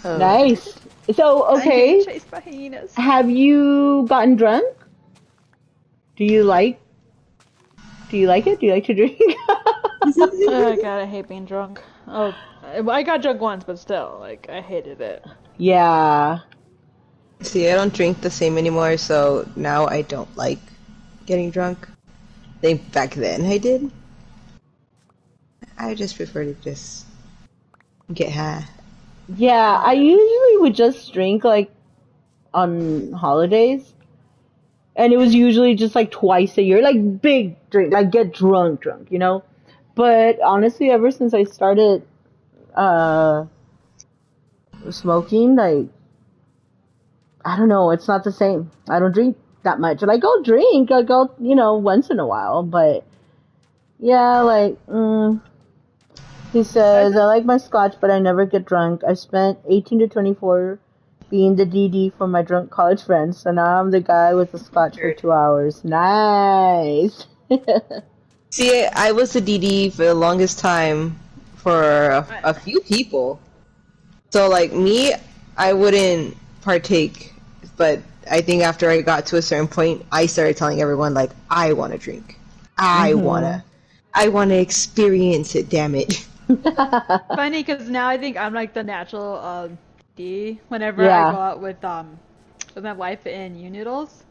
oh,
Nice. So,
I'm getting
okay,
chased by hyenas.
have you gotten drunk? Do you like do you like it? Do you like to drink?
Oh god, I hate being drunk. Oh, I got drunk once, but still, like I hated it.
Yeah.
see, I don't drink the same anymore, so now I don't like getting drunk. I think back then I did. I just prefer to just get high.
Yeah, I usually would just drink like on holidays. And it was usually just like twice a year, like big drink, like get drunk, you know? But honestly, ever since I started uh smoking, like I don't know, it's not the same. I don't drink that much. Like I'll drink, I go, once in a while, but yeah, like he
I
says, I
just
like my scotch, but I never get drunk. I spent 18 to 24 being the DD for my drunk college friends, so now I'm the guy with the scotch for
Heard.
2 hours. Nice.
See, I was the DD for the longest time for
I,
a few people. So, like, me, I wouldn't partake, but I think after I got to a certain point, I started telling everyone, like, I want to drink.
Mhm.
I want to experience it, damn it.
funny because now I think I'm like the natural D whenever I go
Yeah.
out with my wife and you noodles.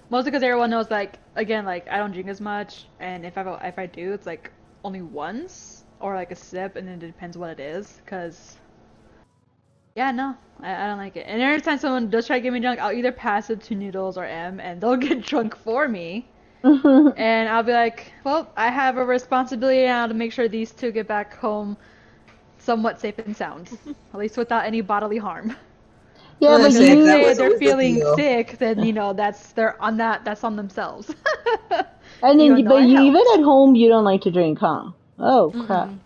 Mostly because everyone knows like again like I don't drink as much, and if I do, it's like only once or like a sip, and then it depends what it is. Cause yeah, no, I don't like it. And every time someone does try to get me drunk, I'll either pass it to Noodles or M, and they'll get drunk for me. And I'll be like, well, I have a responsibility now to make sure these two get back home somewhat safe and sound, at least without any bodily harm.
Yeah,
I
but
Because if
said
they
that
say
was
you
they're
always the
feeling
deal.
sick, then that's on themselves.
and
Even
then
though
but
I
you even
helped.
at home you don't like to drink, huh? Oh crap.
Mm-mm.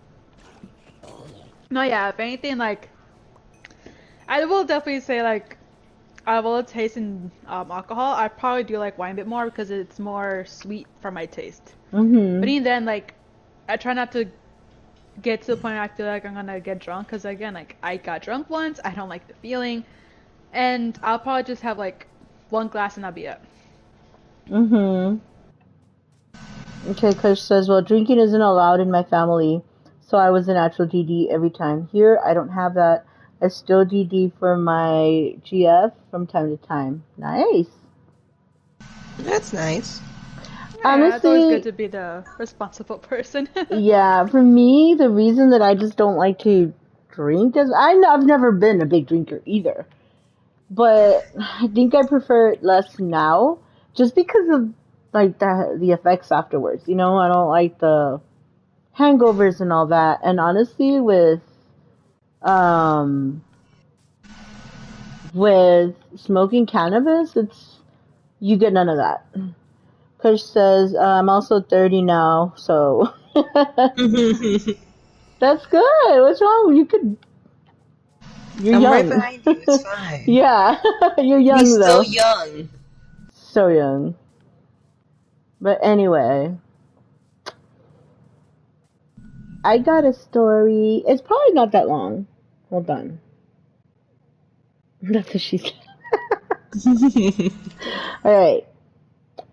No, yeah. If anything, like I will definitely say like out of all the taste in alcohol, I probably do like wine a bit more because it's more sweet for my taste. But even then, like, I try not to get to the point where I feel like I'm gonna get drunk because again, like, I got drunk once, I don't like the feeling, and I'll probably just have like one glass and that'll be it.
Okay, Kush says, well, drinking isn't allowed in my family, so I was a natural GD every time. Here, I don't have that. I still GD for my GF from time to time. Nice.
That's nice.
Yeah, it's always
Honestly,
good to be the responsible person.
yeah, for me, the reason that I just don't like to drink is I've never been a big drinker either. But I think I prefer it less now, just because of like the effects afterwards. You know, I don't like the hangovers and all that. And honestly, um with smoking cannabis, it's you get none of that. Kush says, I'm also 30 now, so that's good. What's wrong? You're
I'm right
young.
behind you. It's fine.
Yeah, you're
He's
young
still
though.
young.
So young. But anyway, I got a story. It's probably not that long. Hold on. That's what she said. Alright.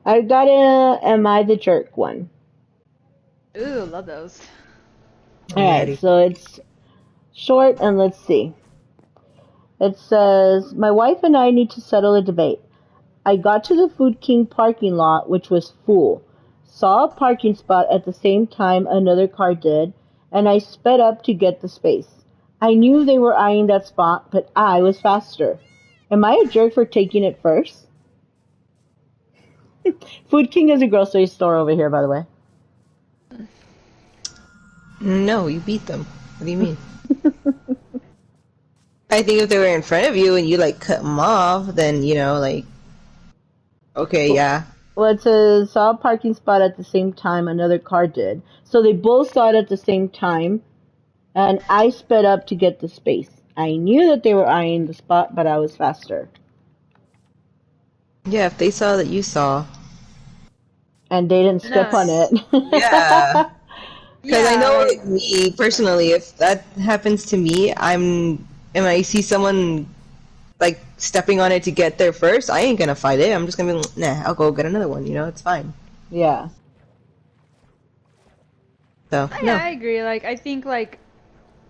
I got a Am I the Jerk one.
Ooh, love those.
Alright,
Ready.
so it's short and let's see. It says, my wife and I need to settle a debate. I got to the Food King parking lot, which was full. Saw a parking spot at the same time another car did, and I sped up to get the space. I knew they were eyeing that spot, but I was faster. Am I a jerk for taking it first? Food King is a grocery store over here, by the way.
No, you beat them. What do you mean? I think if they were in front of you and you like cut them off, then like okay, yeah.
Well, it says, saw a parking spot at the same time another car did. So they both saw it at the same time, and I sped up to get the space. I knew that they were eyeing the spot, but I was faster.
Yeah, if they saw that you saw.
And they didn't step on it.
Yeah. Because I
Yeah,
know
like,
me personally, if that happens to me, and I see someone like stepping on it to get there first, I ain't gonna fight it. I'm just gonna be like, nah, I'll go get another one. It's fine.
Yeah.
So
yeah,
no.
I agree. Like, I think, like,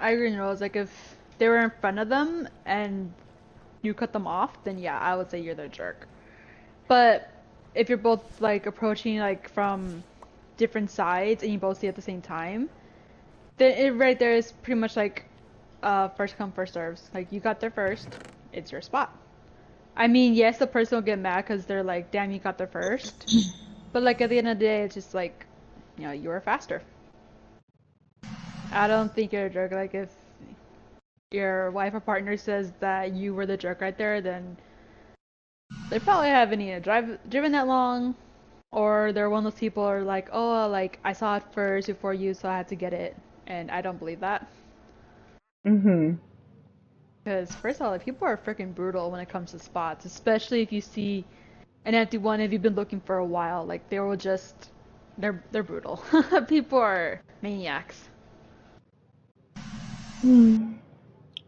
I agree in roles. Like, if they were in front of them and you cut them off, then yeah, I would say you're the jerk. But if you're both, like, approaching, like, from different sides and you both see it at the same time, then it right there is pretty much like first come, first serves. Like, you got there first, it's your spot. I mean, yes, the person will get mad because they're like, damn, you got there first. But, like, at the end of the day, it's just like, you were faster. I don't think you're a jerk. Like, if your wife or partner says that you were the jerk right there, then they probably haven't even driven that long, or they're one of those people who are like, oh, like, I saw it first before you, so I had to get it. And I don't believe that.
Mhm.
Because, first of all, like, people are freaking brutal when it comes to spots, especially if you see an empty one if you've been looking for a while. Like, they will just, they're brutal. People are maniacs.
Hmm.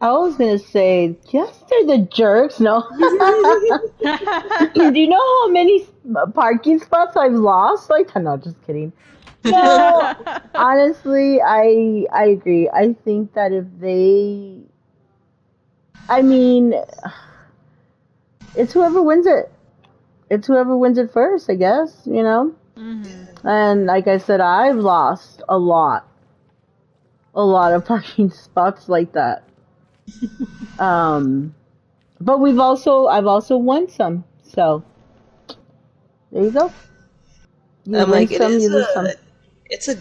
I was gonna say, yes, they're the jerks. No. Do you know how many parking spots I've lost? Like, no, just kidding. No, honestly, I agree. I think that if they, I mean, it's whoever wins it. It's whoever wins it first, I guess.
hmm
And like I said, I've lost a lot of parking spots like that. Um, but I've also won some. So there you go. You
I'm
win
like, it
some, you
is
lose some.
it's a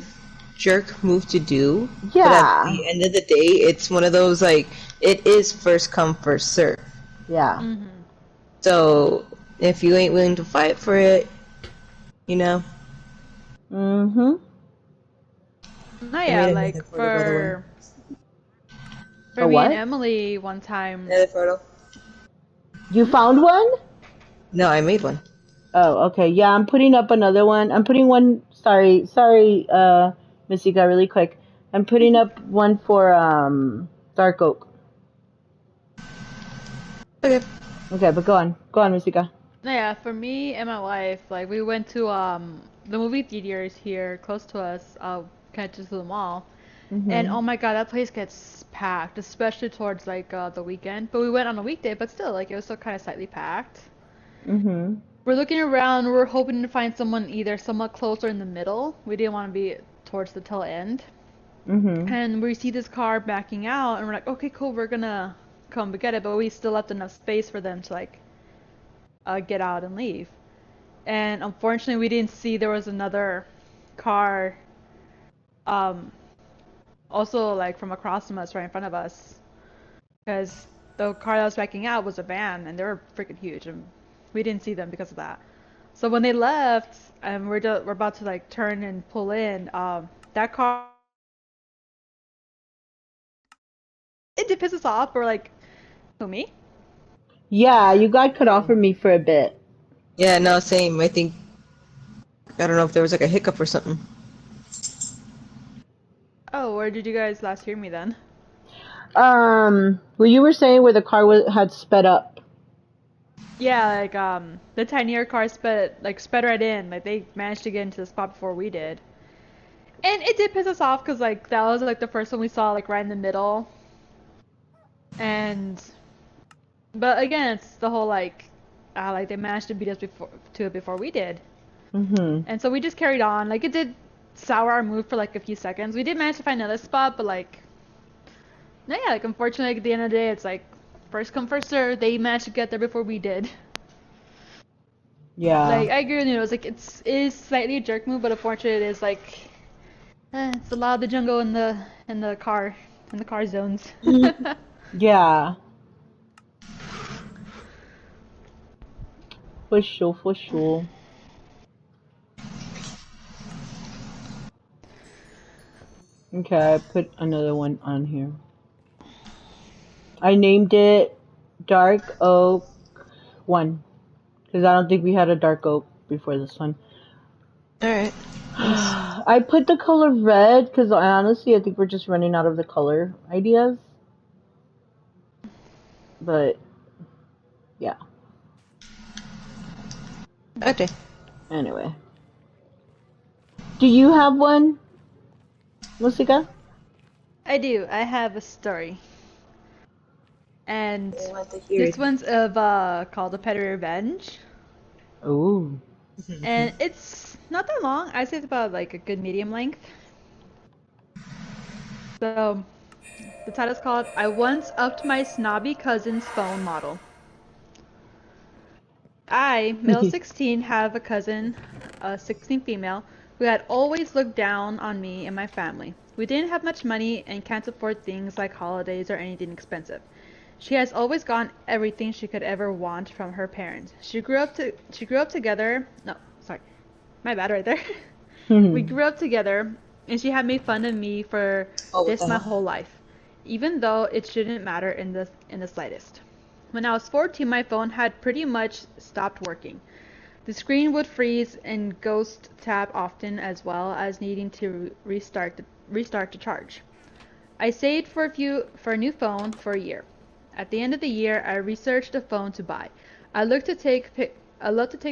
jerk move to do, but at
Yeah,
the end of the day, it's one of those like, it is first come, first serve.
yeah.
hmm
So if you ain't willing to fight for it, you know,
Mhm.
No,
I
yeah,
made a
like,
metaphor, by the way.
for
A
me and
what?
Emily one time,
Metaphor.
You found one?
No, I made one.
Oh, okay. Yeah, I'm putting up another one. I'm putting one. Sorry, Missika, really quick. I'm putting up one for dark oak.
Okay.
Okay, but go on, Missika.
Yeah, for me and my wife, like we went to the movie theaters here close to us, kind of just to the mall, and
Mhm.
oh my god, that place gets packed, especially towards like the weekend. But we went on a weekday, but still, like it was still kind of slightly packed.
Mhm.
We're looking around, we're hoping to find someone either somewhat closer in the middle. We didn't want to be towards the tail end.
Mhm.
And we see this car backing out, and we're like, okay, cool, we're gonna come get it, but we still left enough space for them to like get out and leave. And unfortunately, we didn't see there was another car, um, also like from across from us, right in front of us, because the car that was backing out was a van, and they were freaking huge, and we didn't see them because of that. So when they left, and we're about to like turn and pull in, that car, it did piss us off. We're like, who, me?
Yeah, you got cut off from me for a bit.
Yeah, no, same. I think I don't know if there was like a hiccup or something.
Oh, where did you guys last hear me then?
Well, you were saying where the car had sped up.
Yeah, like the tinier car sped right in. Like they managed to get into the spot before we did. And it did piss us off because like that was like the first one we saw like right in the middle. And but again, it's the whole like they managed to beat us before to it before we did.
Mhm.
And so we just carried on. Like it did sour our mood for like a few seconds. We did manage to find another spot, but like no, yeah, like unfortunately, like, at the end of the day, it's like first come first serve. They managed to get there before we did.
Yeah.
Like I agree with you. It's like it is slightly a jerk move, but unfortunately, it is like it's a lot of the jungle in the car in the car zones.
Yeah. For sure, for sure. Okay, I put another one on here. I named it Dark Oak 1 because I don't think we had a Dark Oak before this one.
All right. Nice.
I put the color red because honestly, I think we're just running out of the color ideas. But yeah,
Okay.
anyway. Do you have one, Musika?
I do. I have a story, and
I want to hear
this
it.
one's of called "The Petty Revenge,"
Ooh.
and it's not that long. I say it's about like a good medium length. So the title's called "I Once Upped My Snobby Cousin's Phone Model." I, male 16, have a cousin, a 16 female, who had always looked down on me and my family. We didn't have much money and can't afford things like holidays or anything expensive. She has always gotten everything she could ever want from her parents. She grew up together. No, sorry. My bad right there. We grew up together and she had made fun of me for
Oh, what
this
the
my
hell?
whole life, even though it shouldn't matter in the slightest. When I was 14, my phone had pretty much stopped working. The screen would freeze and ghost tab often, as well as needing to restart to charge. I saved for a new phone for a year. At the end of the year, I researched a phone to buy. I love to take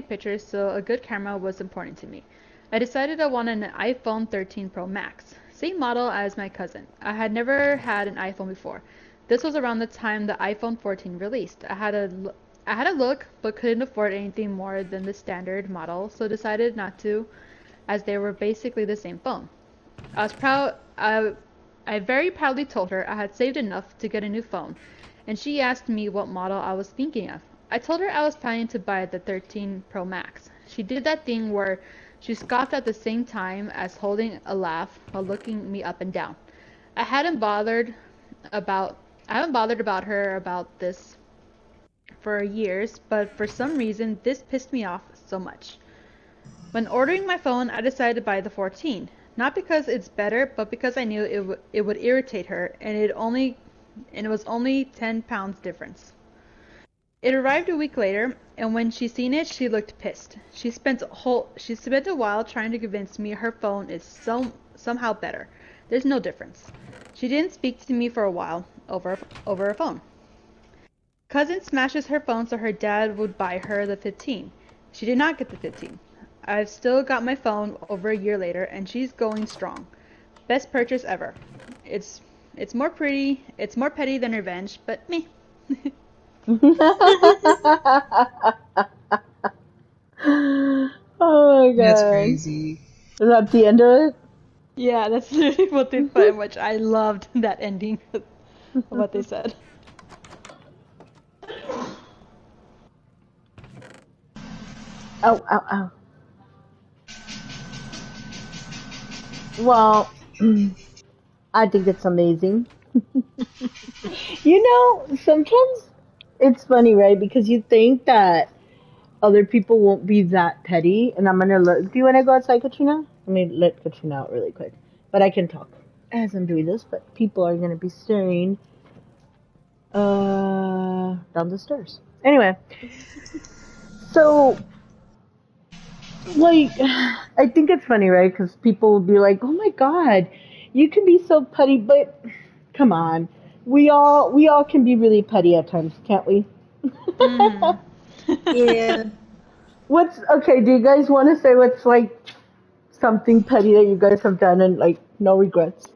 pictures, so a good camera was important to me. I decided I wanted an iPhone 13 Pro Max, same model as my cousin. I had never had an iPhone before. This was around the time the iPhone 14 released. I had a look, but couldn't afford anything more than the standard model, so decided not to, as they were basically the same phone. I was proud. I very proudly told her I had saved enough to get a new phone, and she asked me what model I was thinking of. I told her I was planning to buy the 13 Pro Max. She did that thing where she scoffed at the same time as holding a laugh while looking me up and down. I hadn't bothered about I haven't bothered about her about this for years, but for some reason this pissed me off so much. When ordering my phone, I decided to buy the 14. Not because it's better, but because I knew it would irritate her, and it was only £10 difference. It arrived a week later, and when she seen it, she looked pissed. She spent a while trying to convince me her phone is somehow better. There's no difference. She didn't speak to me for a while over a phone. Cousin smashes her phone so her dad would buy her the 15. She did not get the 15. I've still got my phone over a year later, and she's going strong. Best purchase ever. It's it's more petty than revenge, but me.
Oh my
That's
god.
crazy.
Is that the end of it?
Yeah, that's literally what they put, which I loved that ending of what they said.
Oh, ow, ow. Well, I think it's amazing. Sometimes it's funny, right? Because you think that other people won't be that petty, and I'm gonna look. Do you want to go outside, Katrina? Let me let Katrina out really quick. But I can talk as I'm doing this, but people are gonna be staring down the stairs. Anyway, so like I think it's funny, right? Because people will be like, "Oh my god, you can be so petty," but come on, we all can be really petty at times, can't we?
Mhm.
Yeah.
What's okay? Do you guys want to say what's like something petty that you guys have done and like no regrets?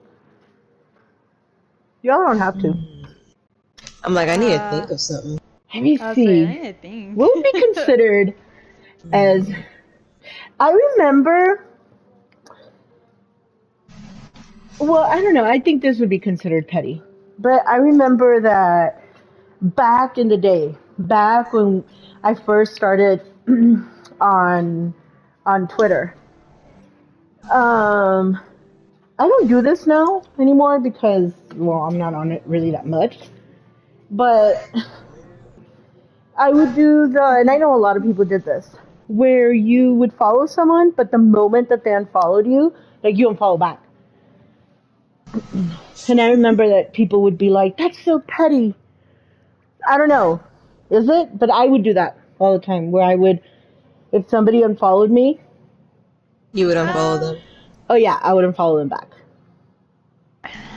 Y'all don't have to.
I'm like, I need to
uh,
think of something.
Let me
I was saying,
see.
I think.
What would be considered as? I remember. Well, I don't know. I think this would be considered petty, but I remember that back in the day, back when I first started on on Twitter. Um, I don't do this now anymore because, well, I'm not on it really that much. But I would do and I know a lot of people did this, where you would follow someone, but the moment that they unfollowed you, like you unfollow back. And I remember that people would be like, that's so petty. I don't know. Is it? But I would do that all the time, where I would, if somebody unfollowed me,
You would unfollow
uh,
them.
oh yeah, I would unfollow them back.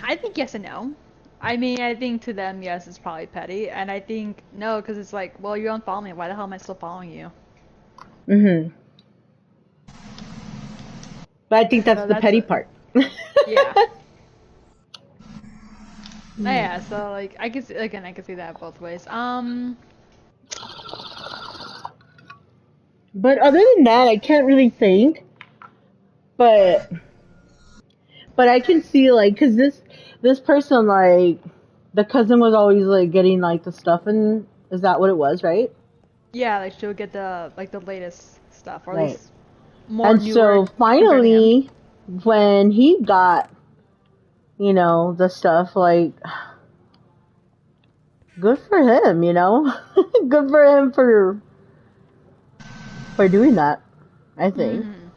I think yes and no. I mean, I think to them, yes, it's probably petty, and I think no, because it's like, well, you unfollow me. Why the hell am I still following you?
Hmm. But I think that's
So
the
that's
petty part.
yeah. Yeah, so like I can see, again, I can see that both ways.
But other than that, I can't really think. But I can see like, cause this person like the cousin was always like getting like the stuff, and is that what it was, right?
Yeah, like she'll get the latest stuff, or at
Right.
least more
And
newer
so
compared to him.
finally, when he got the stuff, like good for him, good for him for doing that. I think
Hmm.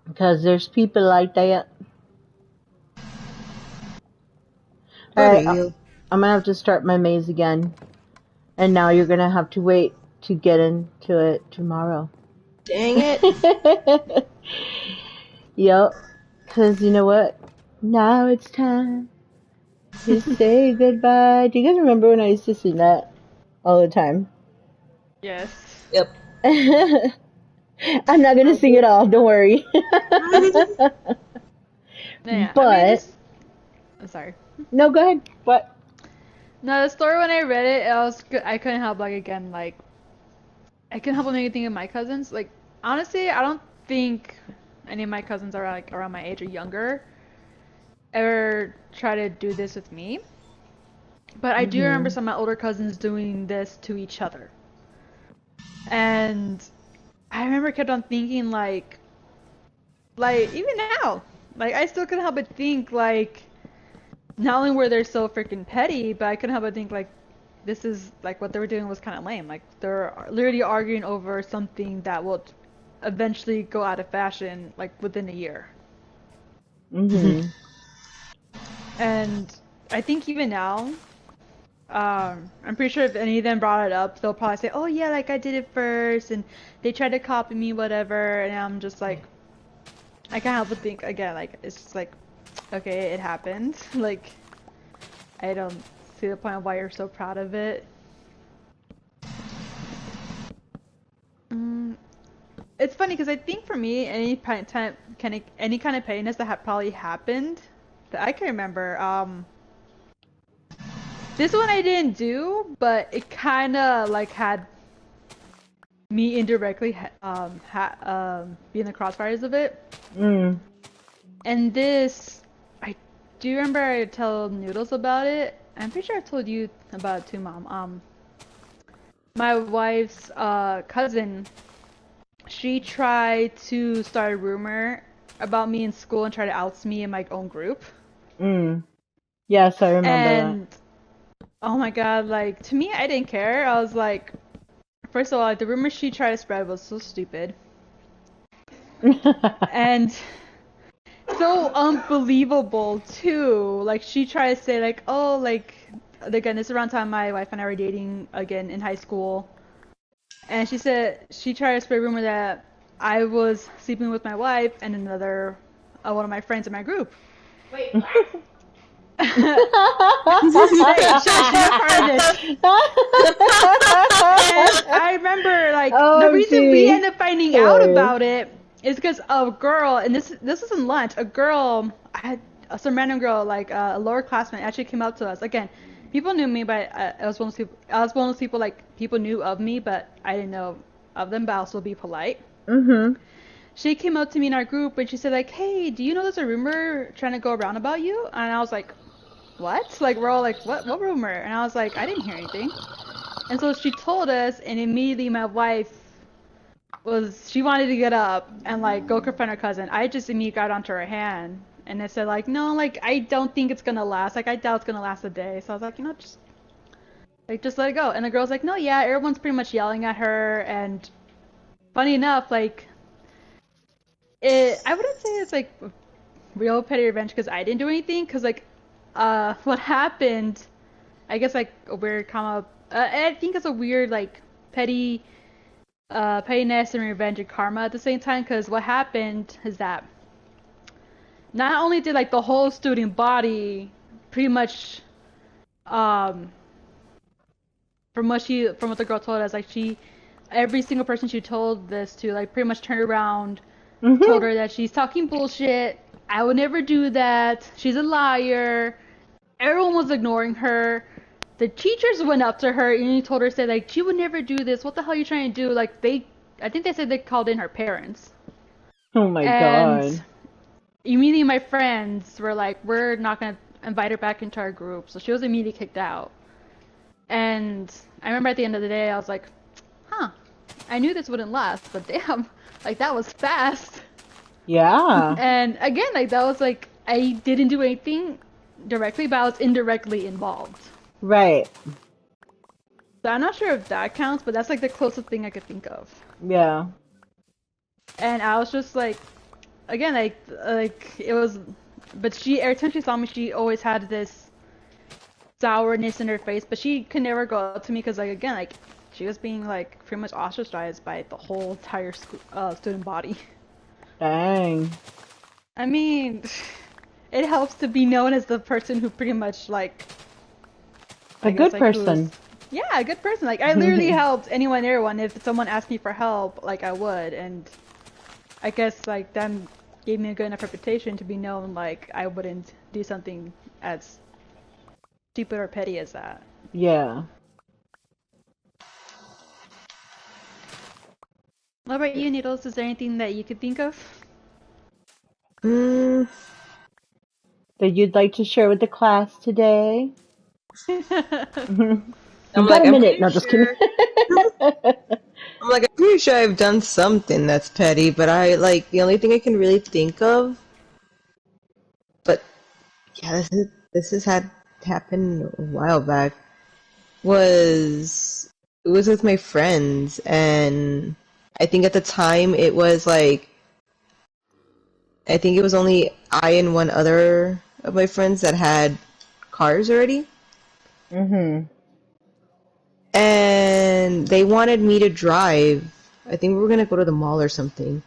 because there's people like that. All
For
right,
real.
I'm gonna have to start my maze again, and now you're gonna have to wait to get into it tomorrow.
Dang it.
Yep, because you know what? Now it's time to say goodbye. Do you guys remember when I used to sing that all the time?
Yes.
Yep.
I'm not gonna
I
sing it all, don't worry.
did.
Yeah, I mean,
But
just sorry.
no, go ahead. What?
No, the story when I read it, I was good. I couldn't help like again like I couldn't help but make me think of my cousins. Like honestly, I don't think any of my cousins are like around my age or younger ever try to do this with me. But I do remember
Mhm.
some of my older cousins doing this to each other. And I remember kept on thinking like even now, like I still couldn't help but think like not only were they so freaking petty, but I couldn't help but think like this is like what they were doing was kind of lame. Like they're literally arguing over something that will eventually go out of fashion like within a year.
Mhm.
And I think even now, I'm pretty sure if any of them brought it up, they'll probably say, "Oh yeah, like I did it first, and they tried to copy me, whatever." And I'm just like, I can't help but think again, like it's just like, okay, it happened. Like, I don't see the point of why you're so proud of it. It's funny because I think for me, any kind of pettiness that probably happened that I can remember. This one I didn't do, but it kind of like had me indirectly be in the crossfires of it.
Mm.
And this, I do remember I told Noodles about it. I'm pretty sure I told you about it too, Mom. My wife's cousin, she tried to start a rumor about me in school and try to oust me in my own group.
Mm. Yes, I remember
And oh my god, like to me, I didn't care. I was like, first of all, like, the rumor she tried to spread was so stupid
that.
and so unbelievable too. Like she tried to say like, oh, like again, this is around time my wife and I were dating again in high school, and she said she tried to spread rumor that I was sleeping with my wife and another one of my friends in my group.
Wait, what?
Hey, shush, you're part of this. And I remember, like, the reason we ended up finding out about it is because a girl, and this isn't lunch, a girl, I had some random girl, like a lower classmate, actually came up to us. Again, people knew me, but I was one of those people, like, people knew of me, but I didn't know of them, but I'll still be polite.
Mm-hmm.
She came up to me in our group and she said, like, hey, do you know there's a rumor trying to go around about you? And I was like, what? Like, we're all like, what rumor? And I was like, I didn't hear anything. And so she told us, and immediately my wife she wanted to get up and like go confront her cousin. I just immediately got onto her hand and I said like, no, like I don't think it's gonna last. Like I doubt it's gonna last a day. So I was like, just let it go. And the girl's like, no, yeah, everyone's pretty much yelling at her. And funny enough, like I wouldn't say it's like real petty revenge because I didn't do anything. Because like, what happened? I guess like a weird comma. I think it's a weird like pettiness and revenge and karma at the same time. Because what happened is that not only did like the whole student body pretty much, from what the girl told us, like every single person she told this to, like pretty much turned around, told her that she's talking bullshit. I would never do that. She's a liar. Everyone was ignoring her. The teachers went up to her and told her, said like, she would never do this. What the hell are you trying to do? Like I think they said they called in her parents.
Oh my god.
Immediately my friends were like, we're not gonna invite her back into our group. So she was immediately kicked out. And I remember at the end of the day, I was like, huh, I knew this wouldn't last, but damn, like that was fast.
Yeah.
And again, like that was like, I didn't do anything directly, but I was indirectly involved.
Right.
So I'm not sure if that counts, but that's like the closest thing I could think of.
Yeah.
And I was just like, again, like it was, but every time she saw me, she always had this sourness in her face, but she could never go up to me because, like, again, like she was being like pretty much ostracized by the whole entire student body.
Dang.
I mean, it helps to be known as the person who pretty much like
A good person.
Yeah, a good person. Like I literally helped anyone, everyone. If someone asked me for help, like I would, and I guess like that gave me a good enough reputation to be known. Like I wouldn't do something as stupid or petty as that.
Yeah.
What about you, Needles? Is there anything that you could think of?
That you'd like to share with the class today?
I'm
got
like,
a
I'm
minute.
pretty
No, just
sure. I'm like, I'm pretty sure I've done something that's petty, but the only thing I can really think of. But yeah, this has had happened a while back. It was with my friends, and I think at the time it was like, I think it was only I and one other of my friends that had cars already.
Mhm.
And they wanted me to drive. I think we were gonna go to the mall or something.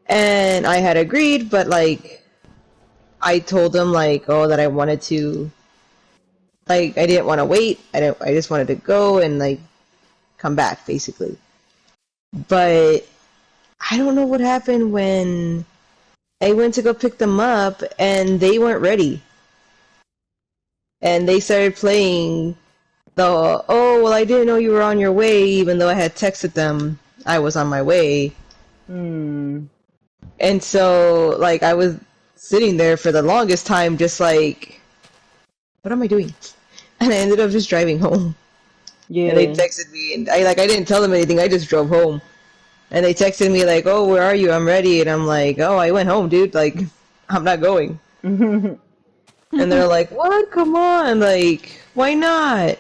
And I had agreed, but like I told them like, oh, that I wanted to, like, I didn't want to wait. I just wanted to go and like come back basically. But I don't know what happened when I went to go pick them up and they weren't ready. And they started playing the, oh, well, I didn't know you were on your way, even though I had texted them I was on my way.
Hmm.
And so, like, I was sitting there for the longest time, just like, what am I doing? And I ended up just driving home. And they
Yeah.
texted me, and I didn't tell them anything. I just drove home. And they texted me like, "Oh, where are you? I'm ready." And I'm like, "Oh, I went home, dude. Like, I'm not going." And they're like, "What? Come on! Like, why not?"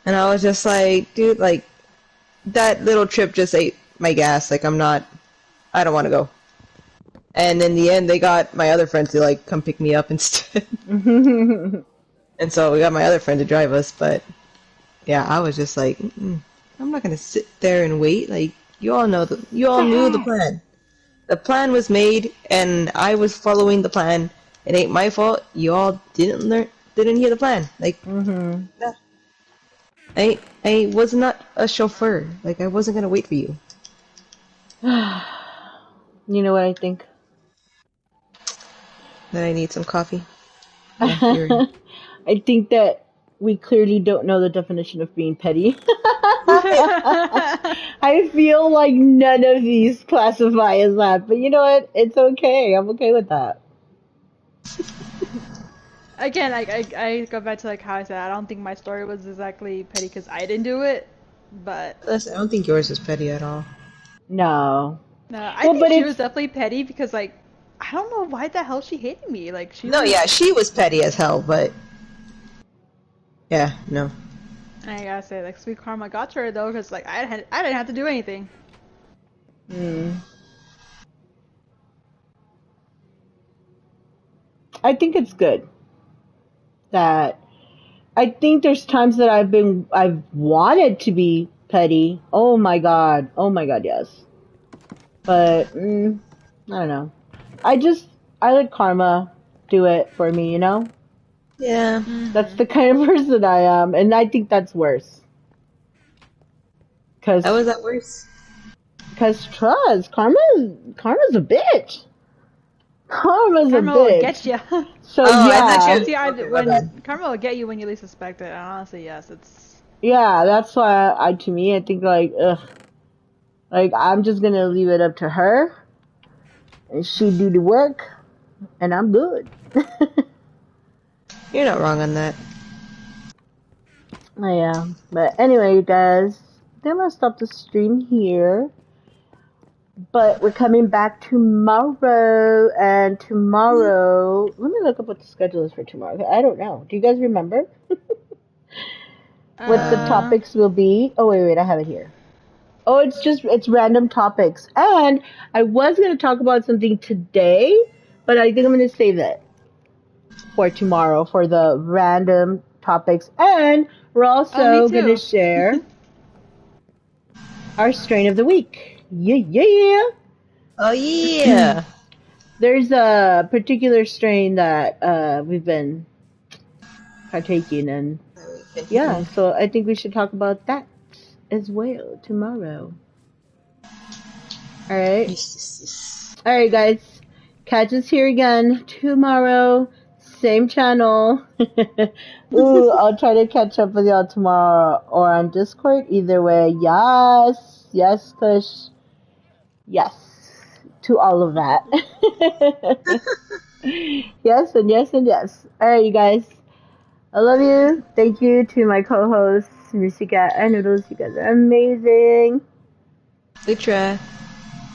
And I was just like, "Dude, like, that little trip just ate my gas. Like, I don't want to go." And in the end, they got my other friend to like come pick me up instead. And so we got my other friend to drive us. But yeah, I was just like, I'm not gonna sit there and wait. Like, you all knew the plan. The plan was made, and I was following the plan. It ain't my fault. You all didn't hear the plan. Like,
Mhm.
nah. I was not a chauffeur. Like, I wasn't gonna wait for you.
You know what I think?
Then I need some coffee. Yeah, you're.
I think that we clearly don't know the definition of being petty. I feel like none of these classify as that, but you know what? It's okay. I'm okay with that.
Again, I go back to like how I said I don't think my story was exactly petty because I didn't do it, but
Plus, I don't think yours is petty at all.
No.
no, I
Well,
think
but
she
it's
was definitely petty because like I don't know why the hell she hated me. Like she
No,
was.
yeah, she was petty as hell, but yeah, no.
I gotta say, like sweet karma got to her though, because like I didn't have to do anything.
mm, I think it's good that I think there's times that I've wanted to be petty. Oh my god. Oh my god, yes. But I don't know. I let karma do it for me, you know?
Yeah.
That's the kind of person I am, and I think that's worse. Cause,
How was that worse?
cause trust, karma's a bitch. Karma's a
Karma will
bitch.
get you.
So
Oh, I thought
yeah,
It's the
okay, my
when
bad.
karma will get you when you least suspect it. And honestly, yes, it's.
yeah, that's why to me, I think like, ugh, like I'm just gonna leave it up to her, and she do the work, and I'm good.
You're not wrong on that.
Yeah, but anyway, you guys, I think I'm gonna stop the stream here. But we're coming back tomorrow, and tomorrow, let me look up what the schedule is for tomorrow. I don't know. Do you guys remember what the
Uh,
topics will be? Oh, wait, I have it here. Oh, it's random topics. And I was going to talk about something today, but I think I'm going to save it for tomorrow for the random topics. And we're
oh, me
also going to
too.
share our strain of the week. Yeah.
Oh yeah.
There's a particular strain that we've been partaking in. Yeah, so I think we should talk about that as well tomorrow. Alright?
Yes.
Alright, guys. Catch us here again tomorrow. Same channel. Ooh, I'll try to catch up with y'all tomorrow or on Discord. Either way, yes. Yes, Kush. Yes. To all of that. Yes, and yes, and yes. Alright, you guys. I love you. Thank you to my co-hosts, Musika and Noodles. You guys are amazing.
We try.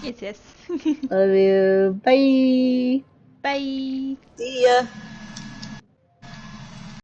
Yes.
I love you. Bye.
Bye.
See ya.